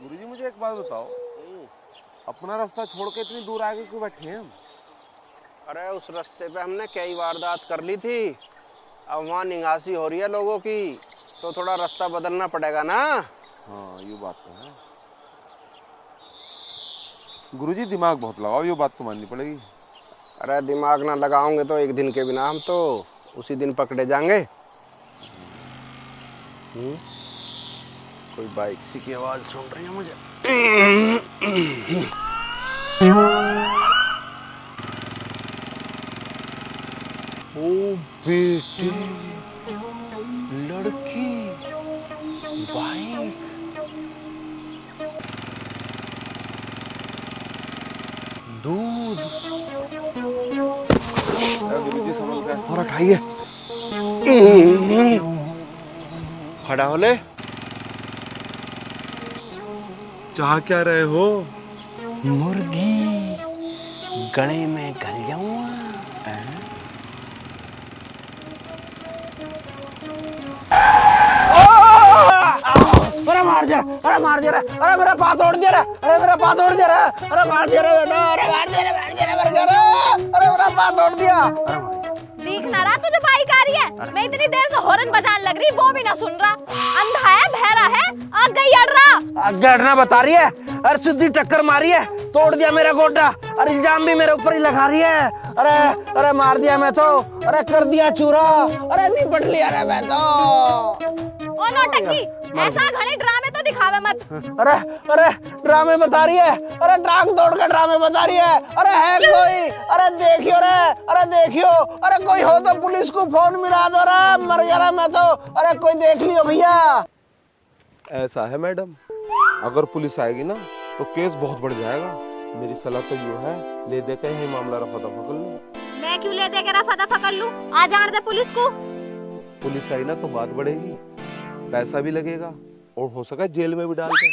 गुरुजी मुझे एक बात बताओ, अपना रास्ता छोड़ के इतनी दूर आगे क्यों बैठे हैं हम? अरे उस रास्ते पे हमने कई वारदात कर ली थी, अब वहाँ निगासी हो रही है लोगों की, तो थोड़ा रास्ता बदलना पड़ेगा ना। हाँ ये बात तो है। गुरुजी दिमाग बहुत लगाओ, ये बात तो माननी पड़ेगी। अरे दिमाग ना लगाओगे तो एक दिन के बिना हम तो उसी दिन पकड़े जाएंगे। कोई बाइक सी की आवाज सुन रही है मुझे। ओ बेटी, लड़की, बाइक, दूध। गुरुजी समझ गए। और उठाइए, खड़ा हो ले। चाह क्या रहे हो? मुर्गी गले में गल जाऊं। अरे मार दिया, अरे मार दिया, अरे मेरा पाँव तोड़ दिया, अरे मेरा पाँव तोड़ दिया, अरे मार दिया, अरे मार दिया, अरे मेरा पाँव तोड़ दिया। देख ना रहा तुझे बाइक आ रही है, मैं इतनी देर से हॉर्न बजाने लग रही, वो भी ना सुन रहा। अंधा है, बहरा है, आग गई अड़ रहा। आगे अड़ना बता रही है, अरे सीधी टक्कर मारी है, तोड़ दिया मेरा गोटा, अरे इल्जाम भी मेरे ऊपर ही लगा रही है। अरे अरे मार दिया मैं तो, अरे कर दिया चूरा, अरे निपट लिया रे मैं तो। ओ नौटंकी, ऐसा घने ड्रामे तो दिखावे मत। अरे अरे ड्रामे बता रही है, अरे टांग तोड़ के ड्रामे बता रही है। अरे है कोई, अरे देखियो रे, अरे देखियो, अरे कोई हो तो पुलिस को फोन मिला दो रे, मर गया रे मैं तो। अरे कोई देख लियो भैया। ऐसा है मैडम, अगर पुलिस आएगी ना तो केस बहुत बढ़ जाएगा। मेरी सलाह तो ये है, ले दे के ये मामला रफा दफा कर लो। मैं क्यों ले दे के रफा दफा कर लूं? आ जाने दे पुलिस को। पुलिस आई ना तो बात बढ़ेगी, पैसा भी लगेगा और हो सका जेल में भी डाल दे।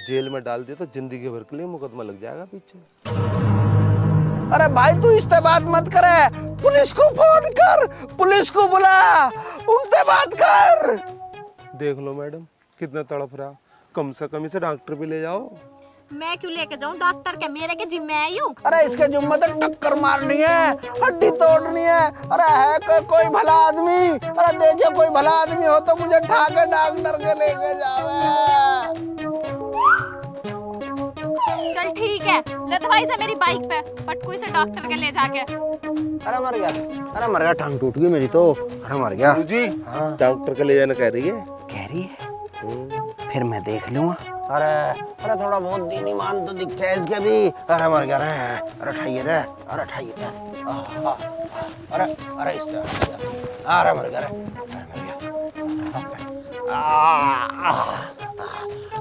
जेल में डाल दिया तो जिंदगी भर के लिए मुकदमा लग जाएगा पीछे। अरे भाई तू इससे बात मत करे, पुलिस को फोन कर, पुलिस को बुला, उनसे बात कर। देख लो मैडम कितना तड़प रहा, कम से कम इसे डॉक्टर पे ले जाओ। मैं क्यों लेके जाऊं डॉक्टर के, मेरे के जिम्मे आई हूँ। अरे इसके जुम्मे तो टक्कर मारनी है, हड्डी तोड़नी है। अरे है कोई भला आदमी, अरे देखिए कोई भला आदमी हो तो मुझे ठाके डॉक्टर के लेके जावे। चल ठीक है, ले तो भाई से मेरी बाइक पे पटकू इसे डॉक्टर के ले जाके। अरे मर गया, अरे मर गया, टांग टूट गई मेरी तो, अरे मर गया। जी हाँ। डॉक्टर के ले जाना कह रही है। कह रही है, फिर मैं देख लूंगा। अरे अरे थोड़ा बहुत दीन ईमान तो दिखता है इसके भी। अरे मर गया रे, अरे ठाइए रे, अरे ठाइए रे, अरे अरे इसका, अरे मर गया रे, अरे मर गया।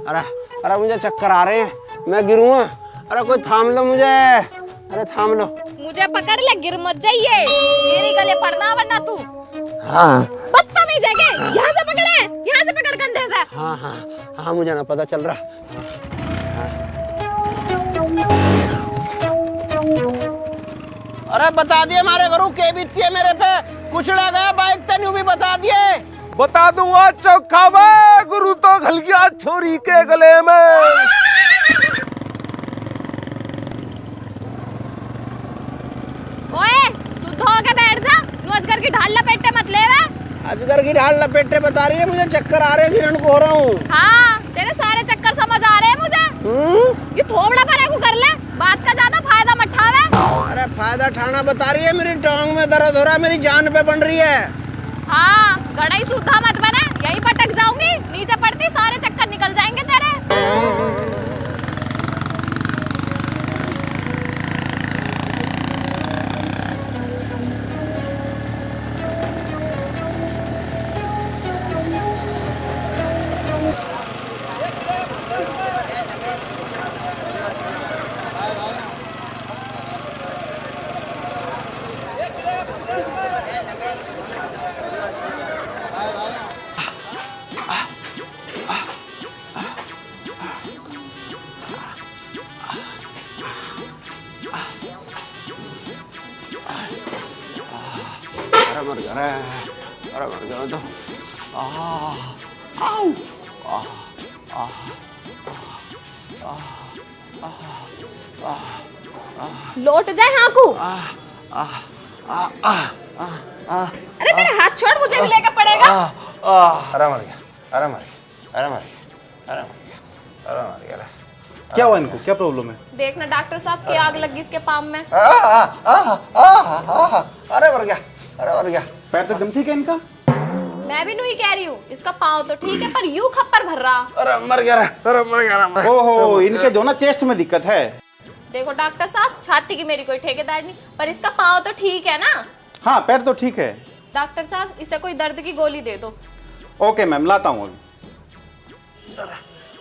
अरे अरे मुझे चक्कर आ रहे हैं, मैं गिरूंगा। अरे कोई थाम लो मुझे, अरे थाम लो। मुझे पकड़ ले, गिर मत जाइए, मेरी गले पड़ना वरना तू। हाँ बदतमीज है के, यहाँ से पकड़े, यहाँ से पकड़ कंधे से। हाँ हाँ हाँ, मुझे ना पता चल रहा। अरे बता दिए मारे गुरु के बीती है मेरे पे, कुचला गया बाइक तेनू भी बता दिए। बता दूंगा चौखा वे, गुरु तो घल गया छोरी के गले में। ओए शुद्ध हो के बैठ जा, अजगर की ढाल लपेटे मत ले वे। अजगर की ढाल लपेटे बता रही है, मुझे चक्कर आ रहे हैं, हिरण को हो रहा हूँ। हाँ तेरे सारे चक्कर समझ आ रहे हैं मुझे। ये थोबड़ा भरे को कर ले, बात का ज्यादा फायदा मत उठावे। अरे फायदा उठाना बता रही है, मेरी टांग में दर्द हो रहा है, मेरी जान पे बन रही है। हाँ गड़ाई सूधा मत बने, यही पटक जाऊंगी, नीचे पड़ती सारे चक्कर निकल जाएंगे तेरे। मर गया रे, अरे मर गया तो। आओ लौट जाए हाँकू। अरे मेरे हाथ छोड़, मुझे भी लेकर पड़ेगा। अरे मर गया, अरे मर गया, अरे मर गया, अरे मर गया, अरे मर गया। क्या हुआ इनको, क्या प्रॉब्लम है? देखना डॉक्टर साहब की आग लगी इसके पाम में। अरे मर गया, अरे मर गया। पैर तो एकदम ठीक है इनका? मैं भी नहीं कह रही हूँ, इसका पाँव तो ठीक है पर यूं खप्पर भर रहा। अरे मर गया, अरे मर गया। ओहो, इनके जो ना चेस्ट में दिक्कत है। देखो डॉक्टर साहब, छाती की मेरी कोई ठेकेदार नहीं, पर इसका पाँव तो ठीक है ना? हाँ, पैर तो ठीक है। डॉक्टर साहब, इसे कोई दर्द की गोली दे दो। ओके मैम, लाता हूँ अभी।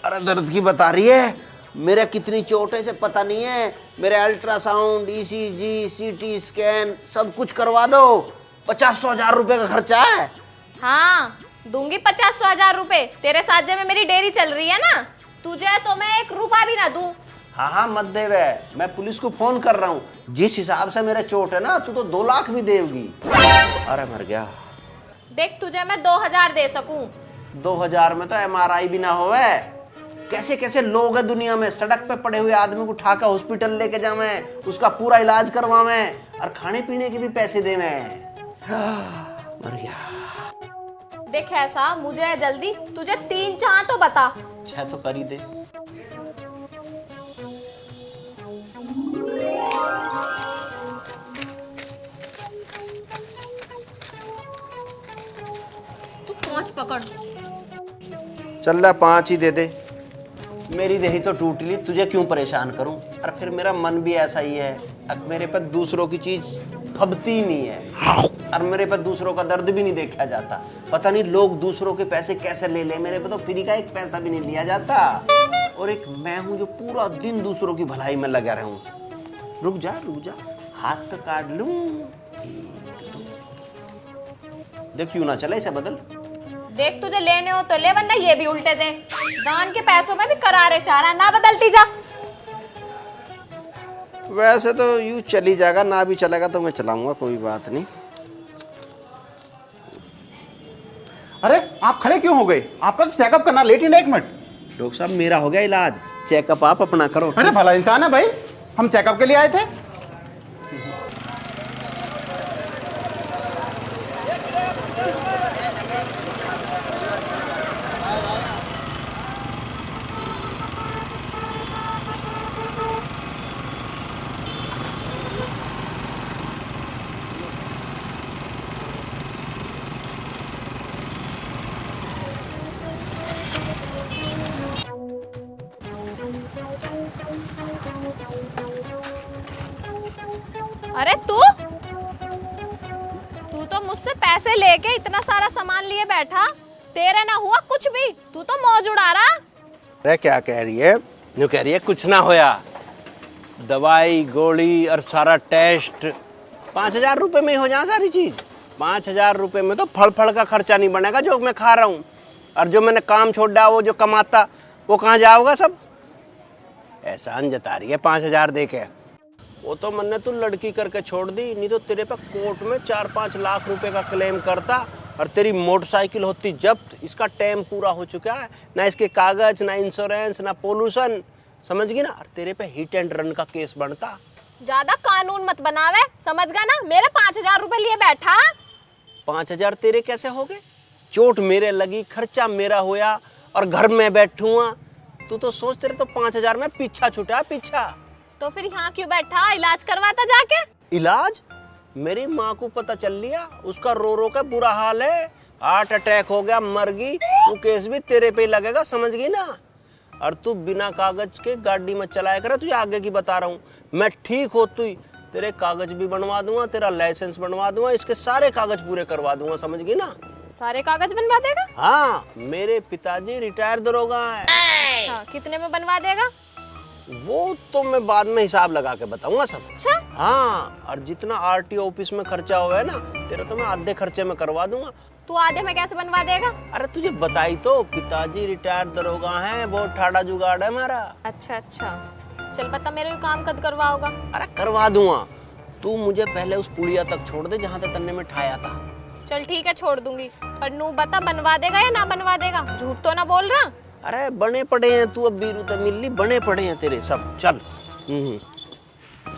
अरे दर्द की बता रही है, मेरा कितनी चोट है इसे पता नहीं है। मेरे अल्ट्रासाउंड, ईसीजी, सीटी स्कैन सब कुछ करवा दो। 50-100 रुपए का खर्चा है। हाँ दूंगी 50-100 रुपए। तेरे साथ में मेरी डेयरी चल रही है ना, तुझे तो मैं 1 रुपया भी ना दूं। हाँ हाँ मत देवे, मैं पुलिस को फोन कर रहा हूँ। जिस हिसाब से मेरा चोट है ना, तू तो 2 लाख भी देगी। अरे मर गया। देख तुझे मैं 2000 दे सकूं। 2000 में तो MRI भी ना होवे। कैसे कैसे लोग हैं दुनिया में, सड़क पे पड़े हुए आदमी को उठाकर हॉस्पिटल लेके जावे, उसका पूरा इलाज करवावे और खाने पीने के भी पैसे देवे। मर गया। देख ऐसा मुझे है जल्दी, तुझे 3 चाह तो बता। 6 तो कर ही दे। तू 5 पकड़। चल रहा 5 ही दे दे। मेरी देही तो टूट ली, तुझे क्यों परेशान करूं? और फिर मेरा मन भी ऐसा ही है, अब मेरे पे दूसरों की चीज फबती नहीं है और मेरे पे दूसरों का दर्द भी नहीं देखा जाता। पता नहीं लोग दूसरों के पैसे कैसे ले ले, मेरे पे तो फ्री का 1 पैसा भी नहीं लिया जाता। और एक मैं हूं जो पूरा दिन दूसरों की भलाई में लगा रहूं। रुक जा, हाथ तो काट लूं। देख क्यों ना चला, इसे बदल। देख तुझे लेने हो तो ले, वरना ये भी उल्टे दे। दान के पैसों में भी करारे चारा, ना बदलती जा। वैसे तो यूं चली जाएगा, ना भी चलेगा तो मैं चलाऊंगा, कोई बात नहीं। अरे आप खड़े क्यों हो गए? आपका तो चेकअप करना लेट ही ना 1 मिनट। डॉक्टर साहब मेरा हो गया इलाज, चेकअप आप अपना करो। अरे भला इंसान है भाई, हम चेकअप के लिए आए थे। अरे तू तो मुझसे पैसे लेके इतना सारा सामान लिए बैठा, तेरे ना हुआ कुछ भी, तू तो मौज उड़ा रहा। अरे क्या कह रही है? यूं कह रही है कुछ ना होया, दवाई गोली और सारा टेस्ट 5000 रुपए में ही हो जाए सारी चीज। 5000 रुपए में तो फड़ का खर्चा नहीं बनेगा जो मैं खा रहा हूँ। और जो मैंने काम छोड़ दिया, वो जो कमाता वो कहाँ जाओगा सब? एहसान जता रही है 5000 दे के। वो तो मैंने तो लड़की करके छोड़ दी, नहीं तो तेरे पे कोर्ट में 4-5 लाख रुपए का क्लेम करता और तेरी मोटरसाइकिल होती जब्त। इसका टाइम पूरा हो चुका है, ना इसके कागज, ना इंश्योरेंस, ना पोल्यूशन, समझ गई ना? और तेरे पे हिट एंड रन का केस बनता। ज्यादा कानून मत बनावे, समझ गया ना? मेरे 5000 रुपए लिए बैठा। 5000 तेरे कैसे हो गए? चोट मेरे लगी, खर्चा मेरा होया और घर में बैठूंगा। तू तो सोच, तेरे तो 5000 में पीछा छुटा, पीछा। तो फिर यहाँ क्यों बैठा? इलाज करवाता जाके। इलाज? मेरी माँ को पता चल लिया, उसका रो रो का बुरा हाल है, हार्ट अटैक हो गया, मर गई। वो केस भी तेरे पे लगेगा, समझ गई ना? और तू बिना कागज के गाड़ी में चलाया कर, तुझे आगे की बता रहा हूँ मैं। ठीक हो तू, तेरे कागज भी बनवा दूंगा, तेरा लाइसेंस बनवा दूंगा, इसके सारे कागज पूरे करवा दूंगा, समझ गई ना? सारे कागज बनवा देगा? हाँ, मेरे पिताजी रिटायर दरोगा है। अच्छा, कितने में बनवा देगा? वो तो मैं बाद में हिसाब लगा के बताऊंगा सब। अच्छा? हाँ, और जितना RTO ऑफिस में खर्चा हुआ है ना तेरा, तो मैं आधे खर्चे में करवा दूंगा। तू आधे में कैसे बनवा देगा? अरे तुझे बताई तो, पिताजी रिटायर दरोगा है, बहुत ठाड़ा जुगाड़ है हमारा। अच्छा, चल पता मेरे को काम कद करवाओगा? अरे करवा दूंगा, तू मुझे पहले उस पुड़िया तक छोड़ दे जहाँ तक तन्ने में ठाया था। चल ठीक है, छोड़ दूंगी, पर नू बता बनवा देगा या ना बनवा देगा? झूठ तो ना बोल रहा? अरे बने पड़े हैं, तू अब बीरू तो मिल ली, बने पड़े हैं तेरे सब। चल।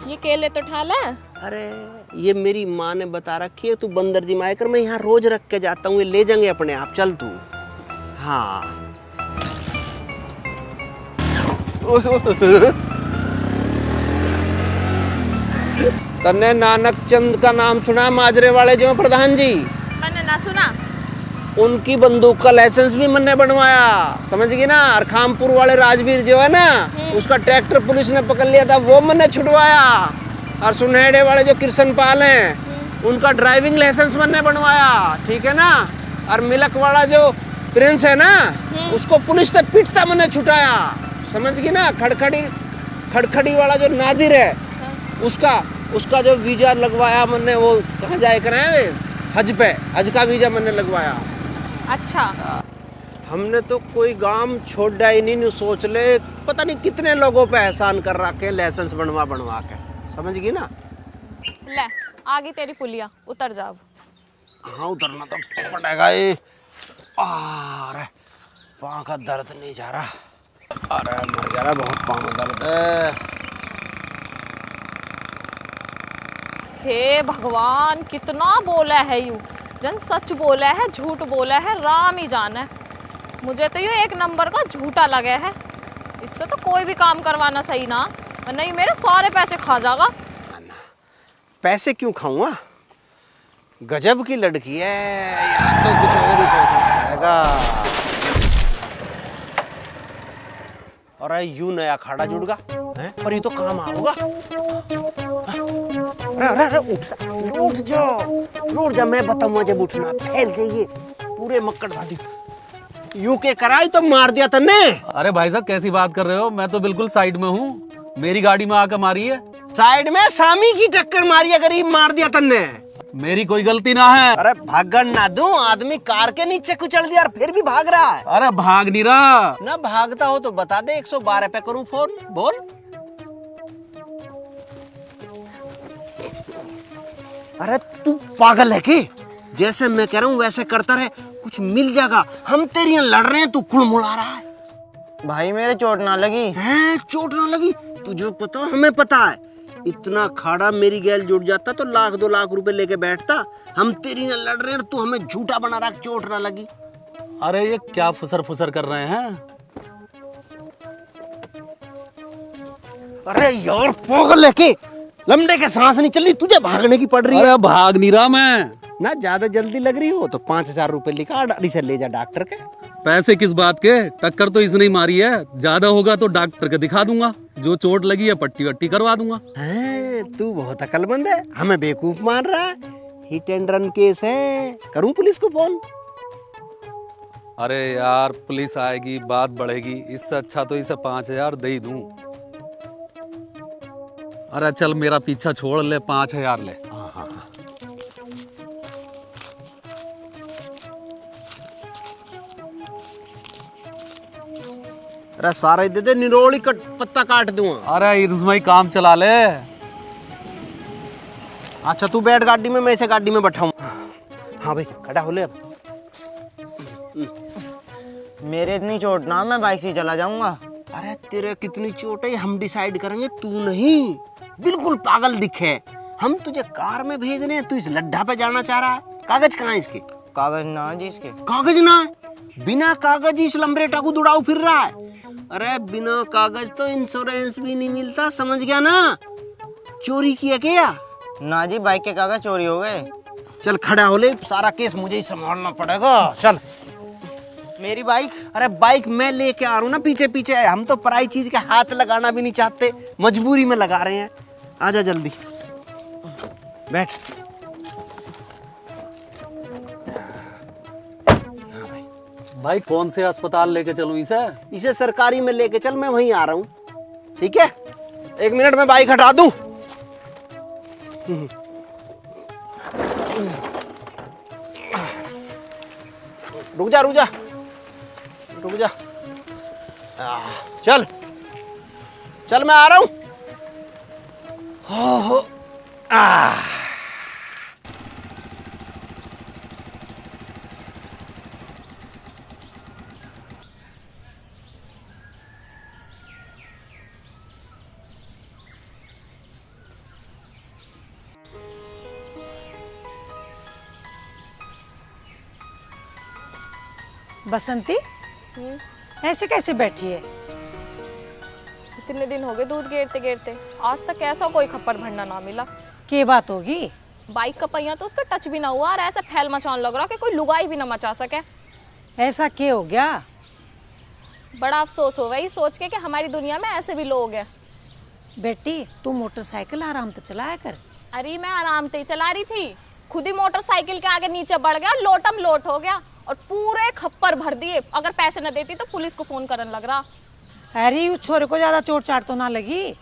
ये केले तो ठा ले। अरे ये मेरी माँ ने बता रखी है, तू बंदर जी माए कर, मैं यहाँ रोज रख के जाता हूँ, ये ले जाएंगे अपने आप। चल तू। हाँ तन्ने नानक चंद का नाम सुना? माजरे वाले जो प्रधान जी, मैंने ना सुना। उनकी बंदूक का लाइसेंस भी मैंने बनवाया, समझ गई ना। और खामपुर वाले राजवीर जो है ना, उसका ट्रैक्टर पुलिस ने पकड़ लिया था, वो मैंने छुड़वाया। और सुनहेड़े वाले जो कृष्ण पाल हैं, उनका ड्राइविंग लाइसेंस मैंने बनवाया, ठीक है ना। और मिलक वाला जो प्रिंस है ना, उसको पुलिस ने पीटता मैंने छुटाया, समझ गई ना। खड़खड़ी वाला जो नादिर है, उसका जो वीजा लगवाया मैंने, वो कहाँ जाए कराए, हज पे, हज का वीजा मैंने लगवाया। अच्छा। हमने तो कोई काम छोड़ा ही नहीं, सोच ले पता नहीं कितने लोगों पे एहसान कर रखे लाइसेंस बनवा के, समझ गई ना। ले आगे तेरी पुलिया, उतर जाओ। हाँ उतरना तो पड़ेगा। ये अरे पाँव का दर्द नहीं जा रहा, अरे मर जा रहा, बहुत पाँव में दर्द है। हे भगवान, कितना बोला है यू, जन सच बोला है झूठ बोला है, राम ही जाने। मुझे तो ये एक नंबर का झूठा लगा है, इससे तो कोई भी काम करवाना सही ना, वरना ये मेरे सारे पैसे खा जाएगा। पैसे क्यों खाऊंगा, गजब की लड़की है यार, तो कुछ और ही सोचना पड़ेगा। अरे यूं नया खाड़ा जुड़गा है, पर ये तो काम आऊगा। अरे अरे उठ जा, मैं बताऊंगा जब उठना। फैल जाइए पूरे मक्कड़ भाती, यूं के कराई तो मार दिया तन्ने। अरे भाई साहब कैसी बात कर रहे हो, मैं तो बिल्कुल साइड में हूँ, मेरी गाड़ी में आकर मारी है। साइड में सामी की टक्कर मारी है, गरीब मार दिया तन्ने। मेरी कोई गलती ना है। अरे भागन ना दूं, आदमी कार के नीचे कुचल दिया और फिर भी भाग रहा है। अरे भाग नहीं रहा। ना भागता हो तो बता दे, 112 पे करूं फोन, बोल। अरे तू पागल है कि जैसे मैं कह रहा हूँ वैसे करता रहे, कुछ मिल जाएगा। हम तेरी यहाँ लड़ रहे हैं, तू कुड़मुड़ा रहा है। भाई मेरे चोट ना लगी हैं? चोट ना लगी तुझे पता, हमें पता है। इतना खाड़ा मेरी गैल जुड़ जाता तो 1-2 लाख रुपए लेके बैठता। हम तेरी यहाँ लड़ रहे हैं, तू हमें झूठा बना रहा, चोट ना लगी। अरे ये क्या फुसर कर रहे हैं। अरे यार पागल है के, लमड़े के सांस नहीं चल रही, तुझे भागने की पड़ रही है। अरे भाग नहीं रहा मैं। ना ज्यादा जल्दी लग रही हो तो 5000 रुपए लिखा गाड़ी से ले जा डॉक्टर के। पैसे किस बात के, टक्कर तो इसने ही मारी है, ज्यादा होगा तो डॉक्टर के दिखा दूंगा, जो चोट लगी है पट्टी वट्टी करवा दूंगा। तू बहुत अकलमंद है, हमें बेवकूफ मान रहा है। हिट एंड रन केस है, करूं पुलिस को फोन? अरे यार पुलिस आएगी बात बढ़ेगी, इससे अच्छा तो इसे 5000 दे ही दूं। अरे चल मेरा पीछा छोड़ ले, 5000 ले। अरे सारे दे दे, निरोड़ी पत्ता काट दूंगा। अरे इसमें काम चला ले। अच्छा तू बैठ गाड़ी में, मैं इसे गाड़ी में बैठाऊं। हाँ भाई खड़ा हो ले अब। मेरे इतनी चोट ना, मैं बाइक से चला जाऊंगा। अरे तेरे कितनी चोट है हम डिसाइड करेंगे, तू नहीं। बिल्कुल पागल दिखे, हम तुझे कार में भेज रहे हैं, तू इस लड्ढा पे जाना चाह रहा है। कागज कहाँ है इसके? कागज ना जी इसके। कागज ना है, बिना कागज इस लंबरेटा को दुड़ाऊ फिर रहा है। अरे बिना कागज तो इंश्योरेंस भी नहीं मिलता, समझ गया ना। चोरी किया क्या? ना जी बाइक के कागज चोरी हो गए। चल खड़ा हो ले, सारा केस मुझे ही संभालना पड़ेगा। चल मेरी बाइक। अरे बाइक मैं लेके आ रहा हूँ ना, पीछे पीछे। हम तो पराई चीज के हाथ लगाना भी नहीं चाहते, मजबूरी में लगा रहे हैं। आजा जल्दी बैठ। भाई कौन से अस्पताल लेके चलूं इसे? इसे सरकारी में लेके चल, मैं वहीं आ रहा हूँ, ठीक है? 1 मिनट में बाइक हटा दूं। रुक जा रुक जा रुक जा। चल चल मैं आ रहा हूँ। हो बसंती ऐसे कैसे बैठी है? इतने दिन हो गए दूध गेरते गेरते, आज तक ऐसा कोई खप्पर भरना ना मिला। क्या बात होगी? बाइक का पहिया तो उसका टच भी ना हुआ और ऐसा फैल मचान लग रहा कि कोई लुगाई भी ना मचा सके। ऐसा क्या हो गया? बड़ा अफसोस हो वही सोच के कि हमारी दुनिया में ऐसे भी लोग हैं। बेटी तू मोटरसाइकिल आराम से चलाया कर। अरे मैं आराम से ही चला रही थी, खुद ही मोटरसाइकिल के आगे नीचे बढ़ गया, लोटम लोट हो गया और पूरे खप्पर भर दिए। अगर पैसे न देती तो पुलिस को फोन करने लग रहा। अरे उस छोरे को ज्यादा चोट चाट तो ना लगी?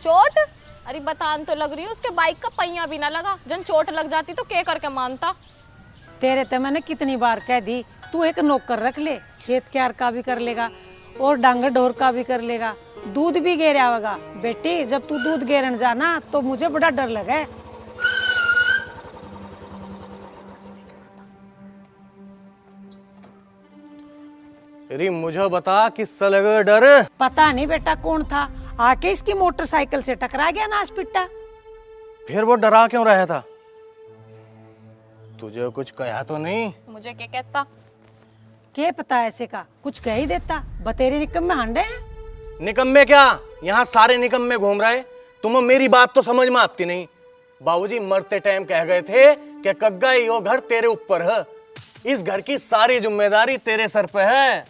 चोट? अरे बतान तो लग रही है, उसके बाइक का पहिया भी ना लगा। जन चोट लग जाती तो क्या करके मानता। तेरे तो मैंने कितनी बार कह दी, तू एक नौकर रख ले, खेत क्यार का भी कर लेगा और डांगर ढोर का भी कर लेगा, दूध भी गेर आवेगा। बेटी जब तू दूध गेरन जाना तो मुझे बड़ा डर लगा। अरे मुझे बता किससे लगा डर? पता नहीं बेटा कौन था, आके इसकी मोटरसाइकिल से टकरा गया नाश पिट्टा। फिर वो डरा क्यों रहा था? तुझे कुछ कहा तो नहीं? मुझे क्या कहता? क्या पता ऐसे का, कुछ कह ही देता। बतेरे निकम्मे हांडे हैं। निकम्मे क्या, यहाँ सारे निकम्मे घूम रहे। तुम्हें मेरी बात तो समझ में आती नहीं। बाबूजी मरते टाइम कह गए थे कि कग्गा यो घर तेरे ऊपर है, इस घर की सारी जिम्मेदारी तेरे सर पे है,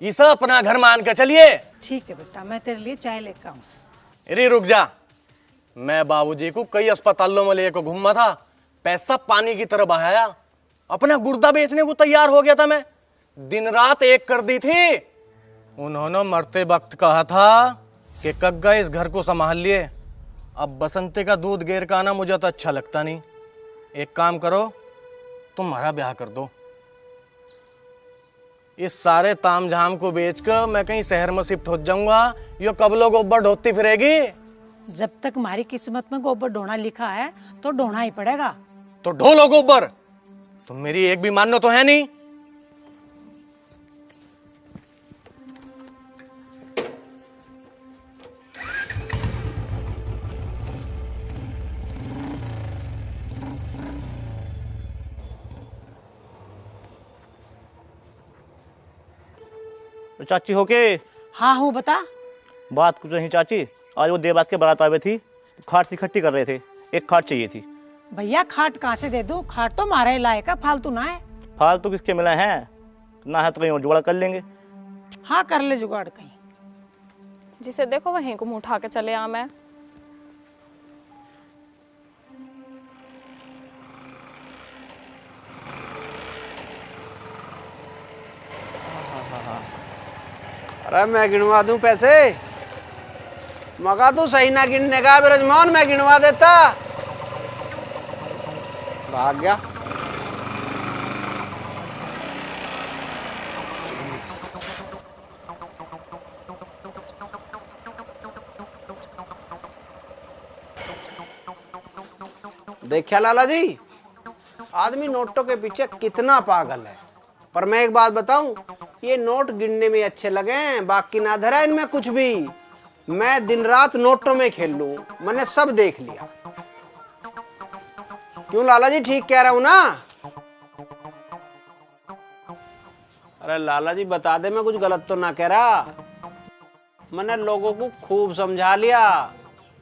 इसे अपना घर मान के चलिए। ठीक है बेटा, मैं तेरे लिए चाय लेकर आऊं। अरे रुक जा, मैं बाबूजी को कई अस्पतालों में लेकर घूमा था, पैसा पानी की तरह बहाया, अपना गुर्दा बेचने को तैयार हो गया था मैं, दिन रात एक कर दी थी। उन्होंने मरते वक्त कहा था कि कग्गा इस घर को संभाल लिए। अब बसंती का दूध गेर का आना मुझे तो अच्छा लगता नहीं। एक काम करो, तुम्हारा ब्याह कर दो। इस सारे तामझाम को बेचकर मैं कहीं शहर में शिफ्ट हो जाऊंगा। यो कब लोग गोबर ढोती फिरेगी। जब तक हमारी किस्मत में गोबर ढोना लिखा है तो ढोना ही पड़ेगा। तो ढो लो गोबर, तुम मेरी एक भी मानो तो है नहीं। चाची हो के? हाँ हूँ, बता। बात कुछ नहीं चाची, आज वो देवास के बारात आए थी, खाट से इकट्ठी कर रहे थे, एक खाट चाहिए थी। भैया खाट कहाँ से दे दूँ, खाट तो मारा ही लायका, फालतू ना है। फालतू किसके मिले हैं, ना है तो कहीं और जुगाड़ कर लेंगे। हाँ कर ले जुगाड़ कहीं। जिसे देखो वहीं को मुँह उठा के चले आ। मैं अरे मैं गिनवा दूं पैसे? मगा तू सही ना गिनने का बिरजमान, मैं गिनवा देता। भाग गया। देखिए लाला जी, आदमी नोटों के पीछे कितना पागल है। पर मैं एक बात बताऊं, ये नोट गिनने में अच्छे लगे, बाकी ना धरा इनमें कुछ भी। मैं दिन रात नोटों में खेल लूं, मैंने सब देख लिया। क्यों लाला जी, ठीक कह रहा हूं ना? अरे लाला जी बता दे, मैं कुछ गलत तो ना कह रहा। मैंने लोगों को खूब समझा लिया,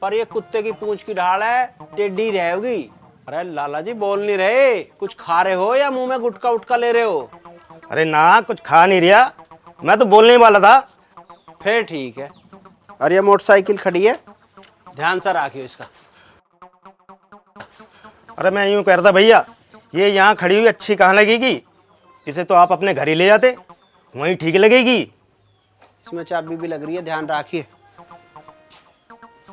पर ये कुत्ते की पूंछ की ढाल है, टेढ़ी रहेगी। अरे लाला जी बोल नहीं रहे, कुछ खा रहे हो या मुंह में गुटका उटका ले रहे हो? अरे ना, कुछ खा नहीं रहा, मैं तो बोलने वाला था। फिर ठीक है। और ये मोटरसाइकिल खड़ी है, ध्यान से रखियो इसका। अरे मैं यूं कह रहा था भैया, ये यहाँ खड़ी हुई अच्छी कहाँ लगेगी? इसे तो आप अपने घर ही ले जाते, वहीं ठीक लगेगी। इसमें चाबी भी लग रही है, ध्यान रखिए।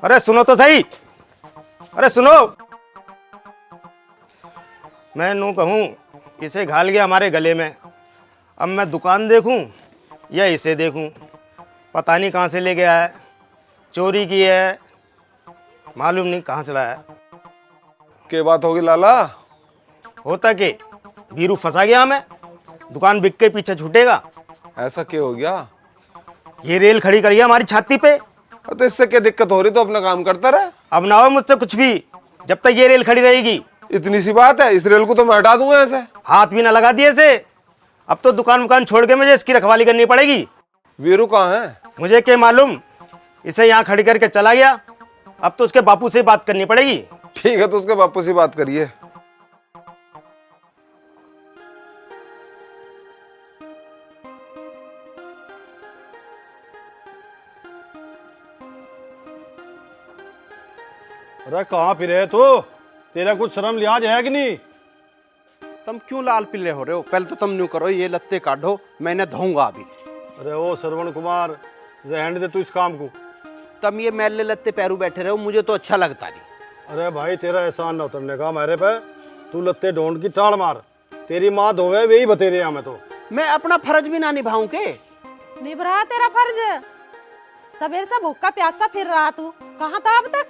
अरे सुनो तो सही, अरे सुनो। मैं नू कहूँ, इसे घाल गया हमारे गले में। अब मैं दुकान देखूं या इसे देखूं, पता नहीं कहाँ से ले गया है, चोरी की है, मालूम नहीं कहाँ से लाया है। क्या बात होगी लाला? होता कि बीरू फंसा गया हमें, दुकान बिक के पीछे छूटेगा। ऐसा क्या हो गया? ये रेल खड़ी करी है हमारी छाती पे। तो इससे क्या दिक्कत हो रही, तो अपना काम करता रहे। अब ना हो मुझसे कुछ भी, जब तक ये रेल खड़ी रहेगी। इतनी सी बात है, इस रेल को तो मैं हटा दूंगा ऐसे। हाथ भी ना लगा दिए इसे, अब तो दुकान वुकान छोड़ के मुझे इसकी रखवाली करनी पड़ेगी। वीरू कहाँ है? मुझे क्या मालूम, इसे यहाँ खड़ी करके चला गया। अब तो उसके बापू से बात करनी पड़ेगी। ठीक है, तो उसके बापू से बात करिए। अरे कहाँ फिरे तू? तेरा कुछ शर्म लिहाज है कि नहीं? तुम क्यों लाल पीले हो रहे हो? पहले तो तुम न्यू करो, ये लत्ते काटो, मैं इन्हें धोऊंगा अभी। अरे ओ श्रवण कुमार, रहने दे तू इस काम को। तुम ये मैले लत्ते पैरू बैठे रहो, मुझे तो अच्छा लगता नहीं। अरे भाई तेरा एहसान न उतरने का मेरे पे। तू लत्ते ढूंढ की टाल मार, तेरी माँ धोवे वही बतेरे हमें तो। मैं अपना फर्ज भी ना निभाऊं के? निभ रहा तेरा फर्ज। सवेर से भूखा प्यासा फिर रहा तू, कहाँ था अब तक?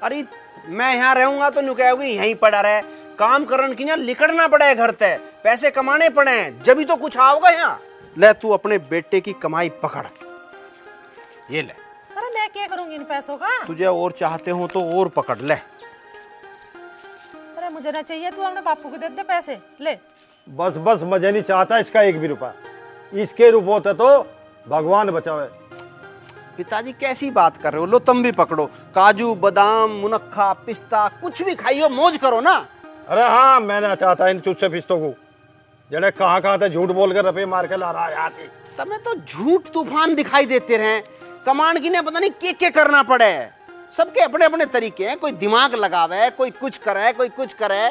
अरे मैं यहाँ रहूंगा तो न्यू कहोगे यहीं पड़ा रहे। काम करने की ना लिकड़ना पड़े घर ते, पैसे कमाने पड़े, जब तो कुछ आओगा यहाँ। ले तू अपने बेटे की कमाई पकड़, ये ले। अरे मैं क्या करूंगी इन पैसों का? तुझे और चाहते हो तो और पकड़ ले। अरे मुझे ना चाहिए, तू अपने बापू को दे दे पैसे, ले। बस बस, मजे नहीं चाहता इसका एक भी रुपया। इसके रूप होता तो भगवान बचावे। पिताजी कैसी बात कर रहे हो? लो तुम भी पकड़ो, काजू बादाम मुनक्खा पिस्ता कुछ भी खाइयो, मौज करो ना। अरे हाँ, मैं ना चाहता इन चुस्से फिस्तों को, जड़े कहाँ थे झूठ बोल कर रुपये मार के ला रहा है यहाँ से। तुम्हें तो झूठ तूफान दिखाई देते रहे। कमांड की ने पता नहीं के करना पड़े। सबके अपने अपने तरीके हैं, कोई दिमाग लगावे, कोई कुछ करे, कोई कुछ करे।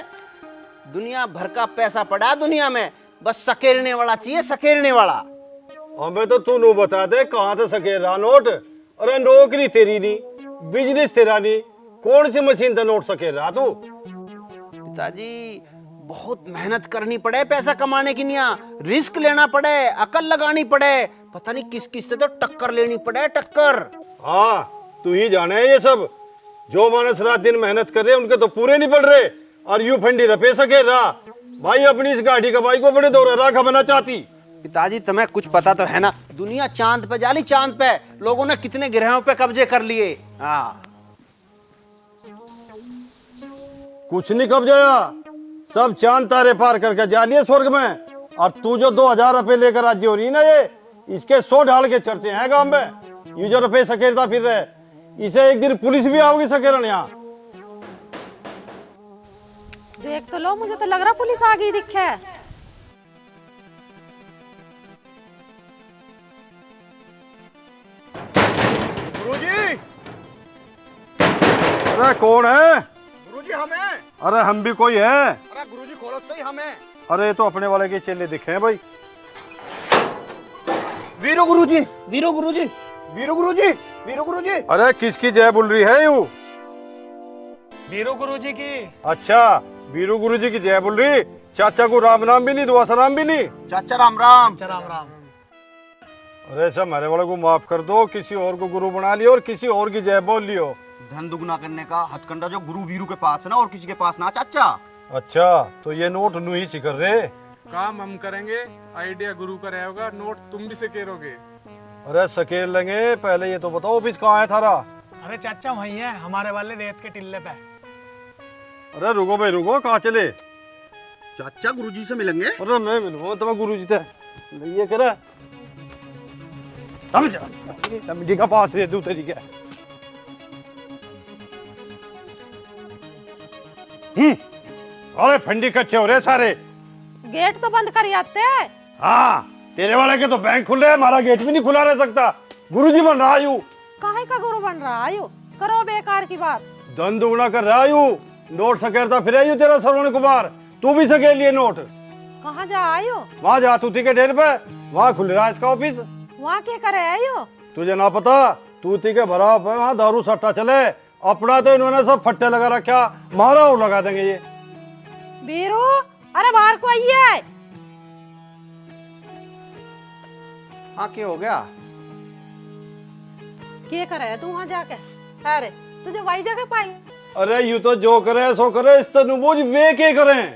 दुनिया भर का पैसा पड़ा दुनिया में, बस सकेरने वाला चाहिए, सकेरने वाला। हमें तो तू नो बता दे कहाँ से सकेर रहा नोट। अरे नौकरी तेरी नहीं, बिजनेस तेरा नहीं, कौन सी मशीन से नोट सकेर रहा तू? पिताजी बहुत मेहनत करनी पड़े पैसा कमाने की, निया रिस्क लेना पड़े, अकल लगानी पड़े, पता नहीं किस किस से तो टक्कर लेनी पड़े, टक्कर। हाँ तू ही जाने ये सब। जो मानस रात दिन मेहनत कर रहे उनके तो पूरे नहीं पड़ रहे, और यू फंडी रपे सके रहा। भाई अपनी इस गाड़ी का भाई को बड़े दौरा राखा बना चाहती। पिताजी तुम्हें कुछ पता तो है ना, दुनिया चांद पे जाली, चांद पे लोगों ने कितने ग्रहों पे कब्जे कर लिए। हाँ कुछ नहीं कब्जाया, सब चांद तारे पार करके जा लिए स्वर्ग में। और तू जो 2000 रुपए लेकर राज्य हो रही ना, ये इसके 100 ढाल के चर्चे हैं गांव में। ये जो रुपए सकेरता फिर रहे, इसे एक दिन पुलिस भी आओगी सकेरन यहाँ। देख तो लो, मुझे तो लग रहा पुलिस आ गई दिखे। गुरुजी, अरे कौन है? गुरुजी हमें। अरे हम भी कोई है। अरे गुरुजी खोलो सही हमें। अरे तो अपने वाले के चेले दिखे हैं भाई। वीरो गुरुजी, वीरो गुरुजी, वीरो गुरुजी, वीरो गुरुजी। अरे किसकी जय बोल रही है यू? वीरो गुरुजी की। अच्छा, वीरू गुरुजी की जय बोल रही। चाचा को राम नाम भी नहीं, दुआ सलाम भी नहीं। चाचा राम राम। चाचा राम राम। अरे सब हमारे वाले को माफ कर दो, किसी और को गुरु बना लियो और किसी और की जय बोल लियो। धन दुगना करने का हथकंडा जो गुरु वीरू के पास है ना, और किसी के पास ना चाचा। अच्छा, तो ये नोट नू ही सिखर रहे। काम हम करेंगे, आइडिया गुरु का रहेगा, नोट तुम भी सकेरोगे। अरे सकेर लेंगे, पहले ये तो बताओ ऑफिस कहाँ है थारा? अरे चाचा वही है, हमारे वाले रेत के टिल्ले पे। अरे रुको भाई रुको, कहाँ चले? चाचा गुरुजी से मिलेंगे। अरे मैं मिलूंगा तो गुरुजी से। ये करे मिट्टी का पास दे दूं तरीके। अरे फंडी इकट्ठे हो रहे सारे। गेट तो बंद कर आते हैं। हाँ, तेरे वाले के तो बैंक खुले है, हमारा गेट भी नहीं खुला रह सकता। गुरुजी बन रहा यू। काहे का गुरु बन रहा आयु? करो बेकार की बात। धन दुगना कर रहा यू, नोट सकेरता फिर यू तेरा श्रवण कुमार। तू भी सकेर लिए नोट। कहाँ जा आयु? वहाँ जा तूती के ढेर पे, वहाँ खुल रहा है इसका ऑफिस। वहाँ क्या करे आयु? तुझे ना पता, तूती के भरा पे वहाँ दारू सट्टा चले। अपना तो इन्होंने सब फट्टे लगा रखा, मारा और लगा देंगे ये। वीरू, अरे बाहर को आइए। हाँ क्या हो गया? क्या करे तू वहाँ जाके? अरे तुझे वही जगह पाई। अरे यू तो जो करे सो करे, इस तो नुबोज वे के करें।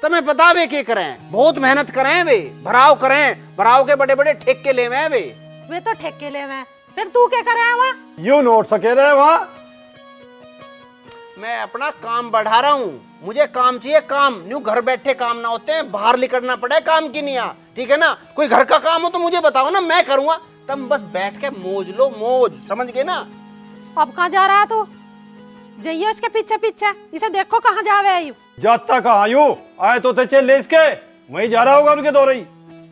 तुम्हें पता वे के करें? बहुत मेहनत करें वे, भराव करें, भराव के बड़े बड़े ठेके ले वे तो ठेके ले में। फिर तू क्या करे वहाँ? यू नोट सके रहे वहाँ। मैं अपना काम बढ़ा रहा हूँ, मुझे काम चाहिए काम, न्यू घर बैठे काम ना होते हैं, बाहर निकलना पड़े काम की नहीं आ, ठीक है ना। कोई घर का काम हो तो मुझे बताओ ना, मैं करूँगा, तुम बस बैठ के मौज लो, मौज, समझ गए ना। अब कहाँ जा रहा तू? जाइए उसके पीछे पीछे, इसे देखो कहाँ जावे आयु। जाता कहाँ यू आए तो थे चेले इसके, वहीं जा रहा होगा उनके दौरे ही।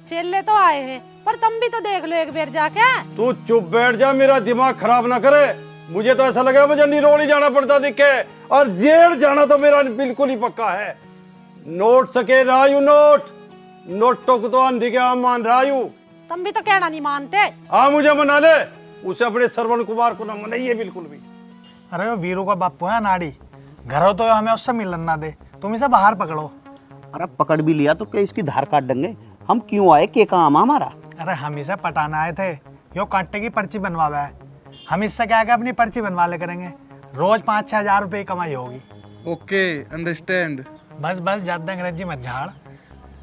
चेले तो आए हैं, पर तुम भी तो देख लो एक बार जाके। तू चुप बैठ जा, मेरा दिमाग खराब ना करे। मुझे तो ऐसा लगा मुझे निरोली जाना पड़ता दिखे, और जेल जाना तो मेरा बिल्कुल ही पक्का है। नोट सके रायू नोट, नोटों को तो अंधी के आम मान रायू। तुम भी तो कहना नहीं मानते। हाँ मुझे मना ले, उसे अपने श्रवण कुमार को ना मनाइए बिल्कुल भी। अरे वो वीरू का बापू है नाड़ी, घर हो तो हमें उससे मिलन ना दे, तुम इसे बाहर पकड़ो। अरे पकड़ भी लिया तो क्या इसकी धार काट देंगे, हम क्यों आए, के काम हमारा। अरे हम इसे पटाना आए थे, यो कांटे की पर्ची बनवावा है, हम इससे क्या क्या अपनी पर्ची बनवा ले करेंगे, रोज 5-6 हजार रुपए की कमाई होगी। Okay understand. बस बस ज्यादा अंग्रेजी मत झाड़।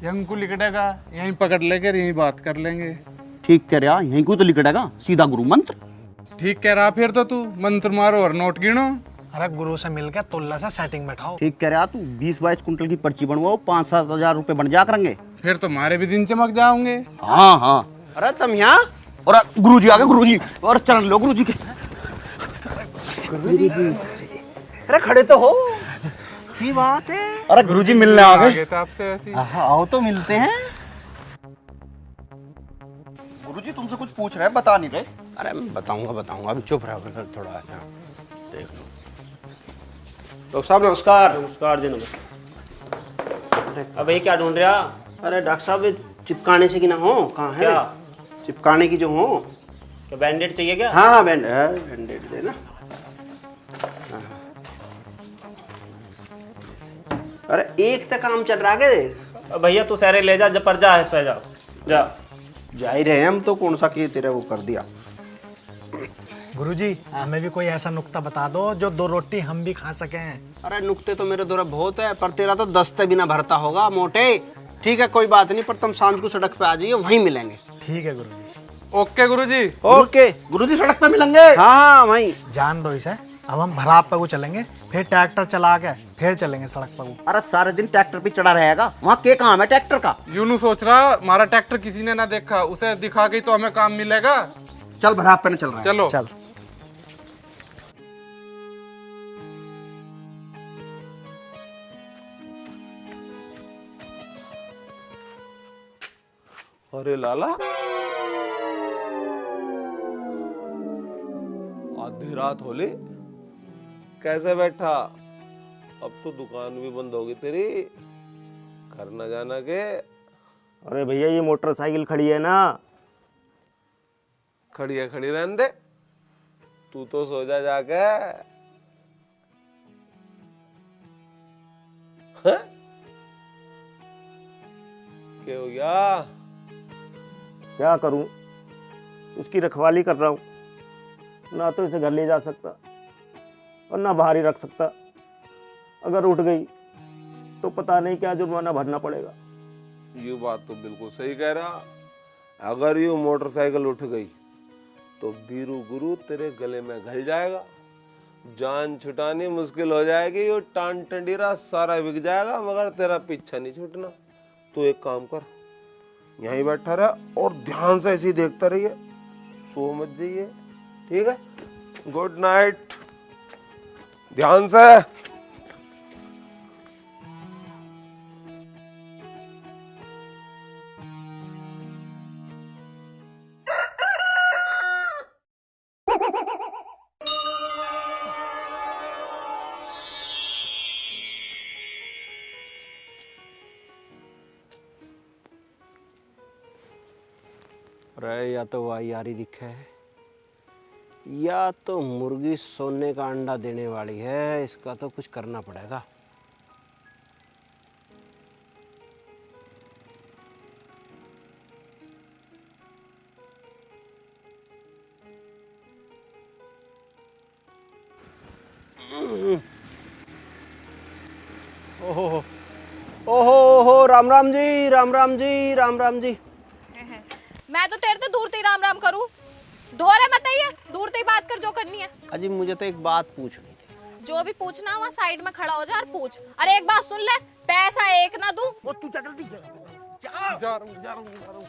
यहीं को लिखड़ेगा, यहीं पकड़ लेकर यहीं बात कर लेंगे। ठीक कह रहा, यहीं को तो लिखड़ेगा, सीधा गुरु मंत्र। ठीक कह रहा, फिर तो तू मंत्र मारो और नोट गिनो। अरे गुरु से मिलकर तुल्ला से सेटिंग बैठाओ। ठीक कह रहा तू, 20-22 कुंटल की पर्ची बनवाओ, 5-7 हजार रुपए बन जा करेंगे, फिर तो हमारे भी दिन चमक जाओगे। हाँ हाँ। अरे तुम यहाँ, और गुरुजी आ गए, गुरुजी, और चरण लो गुरुजी के। अरे खड़े तो हो, की बात है। अरे गुरुजी मिलने आ गए। आओ तो मिलते हैं। गुरुजी तुमसे कुछ पूछ रहे हैं, बता नहीं रहे। अरे मैं बताऊंगा, अभी चुप रहो थोड़ा, देख लो। डॉक्टर साहब नमस्कार। नमस्कार जी, नमस्कार। अब ये क्या ढूंढ रहा? अरे डॉक्टर साहब, चिपकाने से कि ना हो, कहाँ है? क्या? चिपकाने की जो हो। क्या बैंडेड चाहिए क्या? हाँ बैंडेड दे ना। अरे एक तक काम चल रहा है। भैया तू सारे ले जा, जब पर जा है जा जा ही रहे हैं हम तो, कौन सा किए तेरे वो कर दिया। गुरुजी हमें भी कोई ऐसा नुक्ता बता दो जो 2 रोटी हम भी खा सके। अरे नुक्ते तो मेरे द्वारा बहुत है, पर तेरा तो 10 भी ना भरता होगा मोटे। ठीक है कोई बात नहीं, पर तुम शाम को सड़क पे आ जाइए, वहीं मिलेंगे। ठीक है गुरुजी। ओके गुरुजी। ओके गुरुजी, सड़क पे मिलेंगे। हाँ वहीं। जान दो इसे, अब हम भराब पे चलेंगे, फिर ट्रैक्टर चला के फिर चलेंगे सड़क पर। अरे सारे दिन ट्रैक्टर पे चढ़ा रहेगा, वहाँ के काम है ट्रैक्टर का। यूं सोच रहा हमारा ट्रैक्टर किसी ने ना देखा, उसे दिखा गई तो हमें काम मिलेगा। चल भराब पे न चल रहा है। चलो चल। अरे लाला, आधी रात होली, कैसे बैठा? अब तो दुकान भी बंद होगी तेरी, घर न जाना के। अरे भैया ये मोटरसाइकिल खड़ी है ना। खड़ी है, खड़ी रहने दे, तू तो सो जा जाके। क्या हो गया? क्या करूं, इसकी रखवाली कर रहा हूं, ना तो इसे घर ले जा सकता और ना बाहर ही रख सकता। अगर उठ गई तो पता नहीं क्या जुर्माना भरना पड़ेगा। ये बात तो बिल्कुल सही कह रहा। अगर ये मोटरसाइकिल उठ गई तो बीरू गुरु तेरे गले में घल जाएगा, जान छुटानी मुश्किल हो जाएगी, ये टान टंडीरा सारा बिक जाएगा, मगर तेरा पीछा नहीं छूटना। तो एक काम कर, यहीं बैठा रहा और ध्यान से ऐसे ही देखता रहिए, सो मत जाइए, ठीक है? गुड नाइट, ध्यान से। अरे या तो वाई यारी दिखे है, या तो मुर्गी सोने का अंडा देने वाली है, इसका तो कुछ करना पड़ेगा। ओहो ओहो, राम राम जी, राम राम जी, राम राम जी। मैं तो तेरे से दूर से राम राम करूं, दोहरे मत आइए, दूर से ही बात कर जो करनी है। अजी मुझे तो एक बात पूछनी थी। जो भी पूछना वहाँ साइड में खड़ा हो जा और पूछ। अरे एक बात सुन ले, पैसा एक ना दूं। वो तू जल्दी जा रहा हूँ।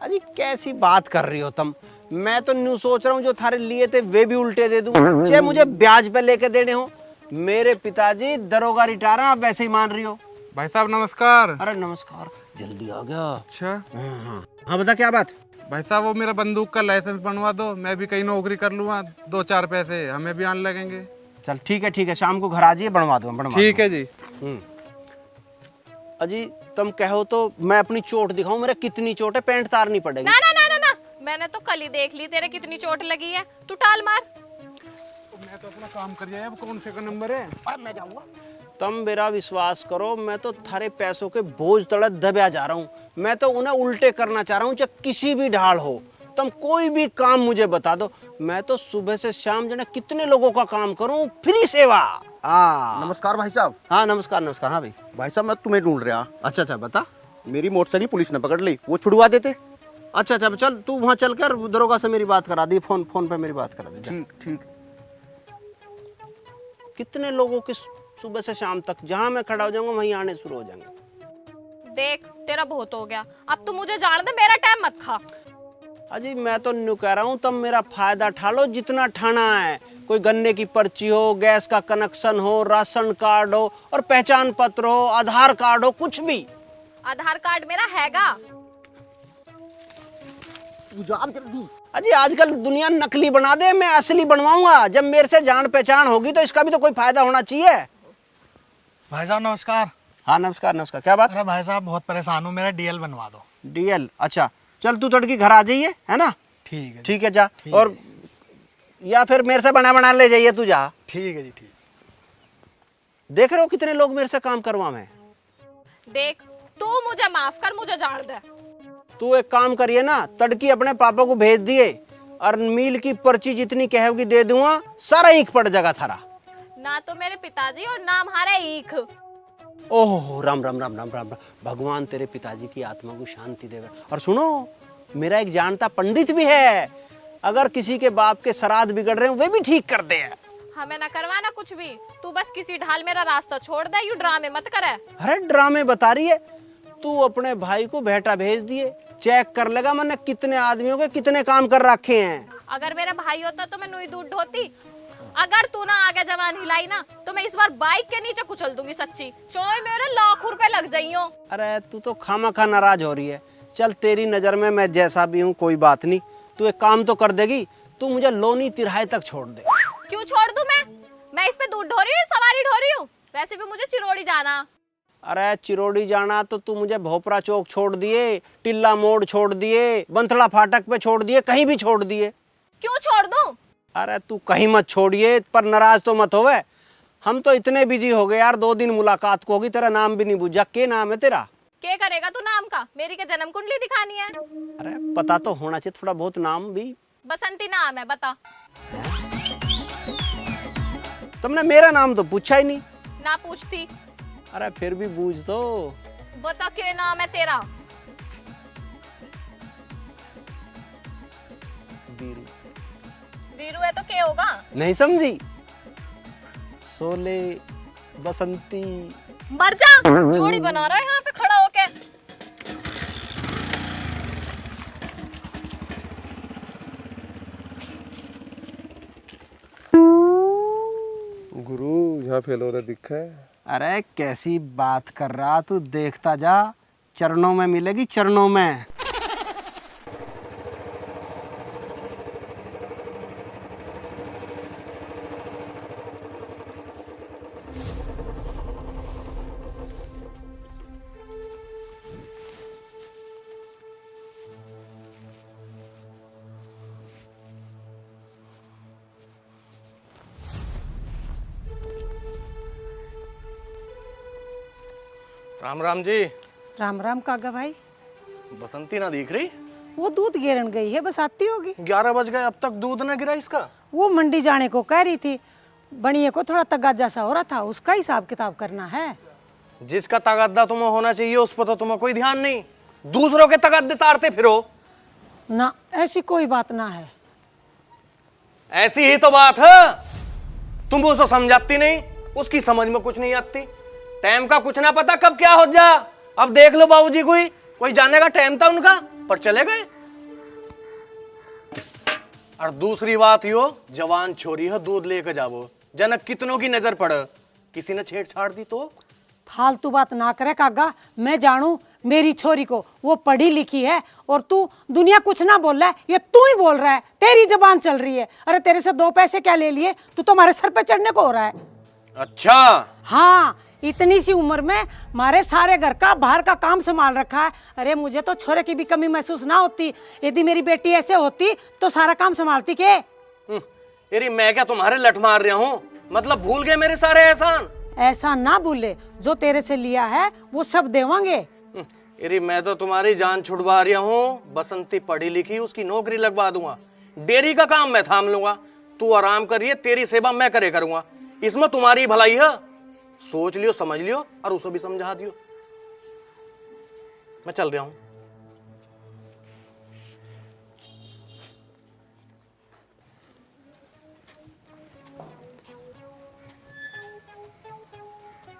अजी कैसी बात कर रही हो तुम? मैं तो न्यू सोच रहा हूँ जो थारे लिए थे वे भी उल्टे दे दूं, चाहे मुझे ब्याज पे लेके देने हो। मेरे पिताजी दरोगा रिटायर हैं, आप वैसे ही मान रही हो। भाई साहब नमस्कार। अरे नमस्कार, जल्दी आ गया। अच्छा हाँ बता क्या बात? भाई साहब वो मेरा बंदूक का लाइसेंस बनवा दो, मैं भी कहीं नौकरी कर लूँगा, 2-4 पैसे हमें भी आने लगेंगे। चल ठीक है, शाम को घर आ जाइए, बनवा दो। ठीक है जी। अजी तुम कहो तो मैं अपनी चोट दिखाऊं? मेरा कितनी चोट है, पैंट तारनी पड़ेगी। ना ना ना ना ना, मैंने तो कल ही देख ली तेरे कितनी चोट लगी है, तू टाल मार। मैं तो अपना काम कर जाए, अब कौन से का नंबर है? मैं जाऊंगा। तुम मेरा विश्वास करो, मैं तो थारे पैसों के बोझ तले दबा जा रहा हूँ। मैं तो उन्हें उल्टे करना चाह रहा हूँ, चाहे किसी भी ढाल हो। तुम कोई भी काम मुझे बता दो, मैं तो सुबह से शाम जो कितने लोगों का काम करूँ, फ्री सेवा। हाँ नमस्कार भाई साहब। हाँ नमस्कार। हाँ भाई। भाई साहब मैं तुम्हें ढूंढ रहा। अच्छा बता। मेरी मोटरसाइकिल पुलिस ने पकड़ ली, वो छुड़वा देते। अच्छा चल तू वहाँ चल कर दरोगा से मेरी बात करा दी, फोन पे मेरी बात करा दी। ठीक। कितने लोगों के सुबह से शाम तक जहाँ मैं खड़ा हो जाऊंगा वहीं आने शुरू हो जाएंगे। देख तेरा बहुत हो गया, अब तू मुझे जान दे, मेरा टाइम मत खा। अजी मैं तो न्यू कह रहा हूँ, तुम मेरा फायदा उठा लो जितना ठाना है। कोई गन्ने की पर्ची हो, गैस का कनेक्शन हो, राशन कार्ड हो और पहचान पत्र हो, आधार कार्ड हो, कुछ भी। आधार कार्ड मेरा हैगा। जल्दी। अजी आजकल दुनिया नकली बना दे, मैं असली बनवाऊंगा। जब मेरे से जान पहचान होगी तो इसका भी तो कोई फायदा होना चाहिए। भाई साहब नमस्कार। हाँ नमस्कार। क्या बात? अरे भाई साहब बहुत परेशान हूँ, मेरा डीएल बनवा दो। डीएल? अच्छा चल तू तड़की घर आ जाइए, है ना? ठीक है जा। और या फिर मेरे से बना ले जाइए, तू जा। ठीक है जी, ठीक। देख रहे हो कितने लोग मेरे से काम करवा में। देख तू मुझे माफ कर, मुझे जान दे। तू एक काम करिए ना, तड़की अपने पापा को भेज दिए और मील की पर्ची जितनी कहोगी दे दूंगा, सारा ईख पड़ जाएगा थारा। ना तो मेरे पिताजी और ना हमारा ईख। ओह राम राम राम राम राम। भगवान तेरे पिताजी की आत्मा को शांति देवे। और सुनो, मेरा एक जानता पंडित भी है, अगर किसी के बाप के श्राद्ध बिगड़ रहे हैं वे भी ठीक करते हैं। हमें ना करवाना कुछ भी, तू बस किसी ढाल मेरा रास्ता छोड़ दे, यू ड्रामे मत करे। अरे ड्रामे बता रही है तू? अपने भाई को बेटा भेज दिए, चेक कर लेगा मैंने कितने आदमियों के कितने काम कर रखे हैं। अगर मेरा भाई होता तो मैं नुई दूध ढोती। अगर तू ना आगे जवान हिलाई ना तो मैं इस बार बाइक के नीचे कुचल दूंगी सच्ची, चाहे मेरे लाख रुपए लग जाइयो। अरे तू तो खामखा नाराज हो रही है। चल तेरी नजर में मैं जैसा भी हूँ कोई बात नहीं, तू एक काम तो कर देगी, तू मुझे लोनी तिराहे तक छोड़ दे। क्यों छोड़ दूं मैं इस पे दूध ढो रही हूँ, सवारी ढो रही हूँ। वैसे भी मुझे चिरोड़ी जाना। अरे चिरोड़ी जाना तो तू मुझे भोपरा चौक छोड़ दिए, टिल्ला मोड़ छोड़ दिए, बंथड़ा फाटक पे छोड़ दिए, कहीं भी छोड़ दिए। क्यों छोड़ दूं? अरे तू कहीं मत छोड़िए, पर नाराज तो मत होवे। हम तो इतने बिजी हो गए यार, 2 दिन मुलाकात को होगी, तेरा नाम भी नहीं पूछा। क्या नाम है तेरा? क्या करेगा तू नाम का? मेरी के जन्म कुंडली दिखानी है? अरे पता तो होना चाहिए थोड़ा बहुत नाम भी। बसंती नाम है, बता। तुमने मेरा नाम तो पूछा ही नहीं। ना पूछती। अरे फिर भी पूछ दो। बता क्या नाम है तेरा? वीरू। वीरू है तो क्या होगा? नहीं समझी? सोले बसंती। मर जा, जोड़ी बना रहा है यहाँ पे खड़ा होके। गुरु यहाँ फेल हो रहा दिखा है। अरे कैसी बात कर रहा तू, देखता जा, चरणों में मिलेगी, चरणों में। राम राम जी। राम राम कागा भाई। बसंती ना दिख रही? वो दूध गिरन गई है, बस आती होगी। 11 बज गए, अब तक दूध ना गिरा इसका। वो मंडी जाने को कह रही थी, बनिए को थोड़ा तगाजा सा हो रहा था, उसका हिसाब किताब करना है। जिसका तगादा तुम्हें होना चाहिए उस पर तो तुम्हें कोई ध्यान नहीं, दूसरों के तगादे तारते फिरो। ना ऐसी कोई बात ना है। ऐसी ही तो बात है, तुम उसे समझाती नहीं, उसकी समझ में कुछ नहीं आती। टाइम का कुछ ना पता कब क्या हो जा। अब देख लो बाबूजी, कोई जाने का टाइम था उनका पर चले गए। और दूसरी बात यो, जवान छोरी है, दूध लेकर जाओ, जनक कितनों की नजर पड़, किसी ने छेड़छाड़ दी तो। फालतू बात ना करे कागा, मैं जानू मेरी छोरी को, वो पढ़ी लिखी है और तू दुनिया कुछ ना बोल रहा है, ये तू ही बोल रहा है, तेरी जबान चल रही है। अरे तेरे से 2 पैसे क्या ले लिए, तू तो हमारे सर पे चढ़ने को हो रहा है। अच्छा हाँ, इतनी सी उम्र में मारे सारे घर का बाहर का काम संभाल रखा है। अरे मुझे तो छोरे की भी कमी महसूस ना होती, यदि मेरी बेटी ऐसे होती तो सारा काम संभालती के। यारी मैं क्या तुम्हारे लठ मार रहा हूँ, मतलब भूल गए मेरे सारे एहसान। ऐसा ना भूले, जो तेरे से लिया है वो सब देवांगे। यारी मैं तो तुम्हारी जान छुड़वा रहा हूँ, बसंती पढ़ी लिखी, उसकी नौकरी लगवा दूंगा, डेयरी का काम मैं थाम लूंगा, तू आराम करिए, तेरी सेवा मैं करे करूंगा, इसमें तुम्हारी भलाई है। सोच लियो, समझ लियो और उसे भी समझा दियो। मैं चल रहा हूं।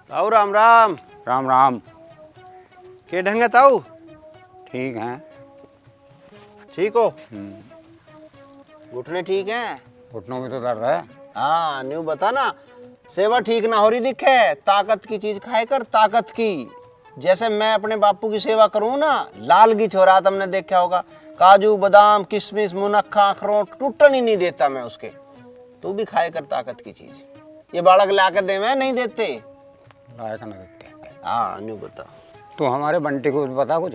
ताऊ राम राम। राम राम। के ढंग है ताऊ? ठीक है। ठीक हो? घुटने ठीक हैं? घुटनों में तो दर्द है। हाँ न्यू बता ना, सेवा ठीक ना हो रही दिखे, ताकत की चीज खाए कर, ताकत की। जैसे मैं अपने बापू की सेवा करूँ ना, लाल की छोरा तुमने देखा होगा, काजू बादाम किशमिश मुनक्खा अखरोट टूटन ही नहीं देता मैं उसके। तू भी खाए कर ताकत की चीज। ये बालक ला के दे, मैं नहीं देते। लायक ना देते। हाँ न्यू बता। तू हमारे बंटी को बता कुछ।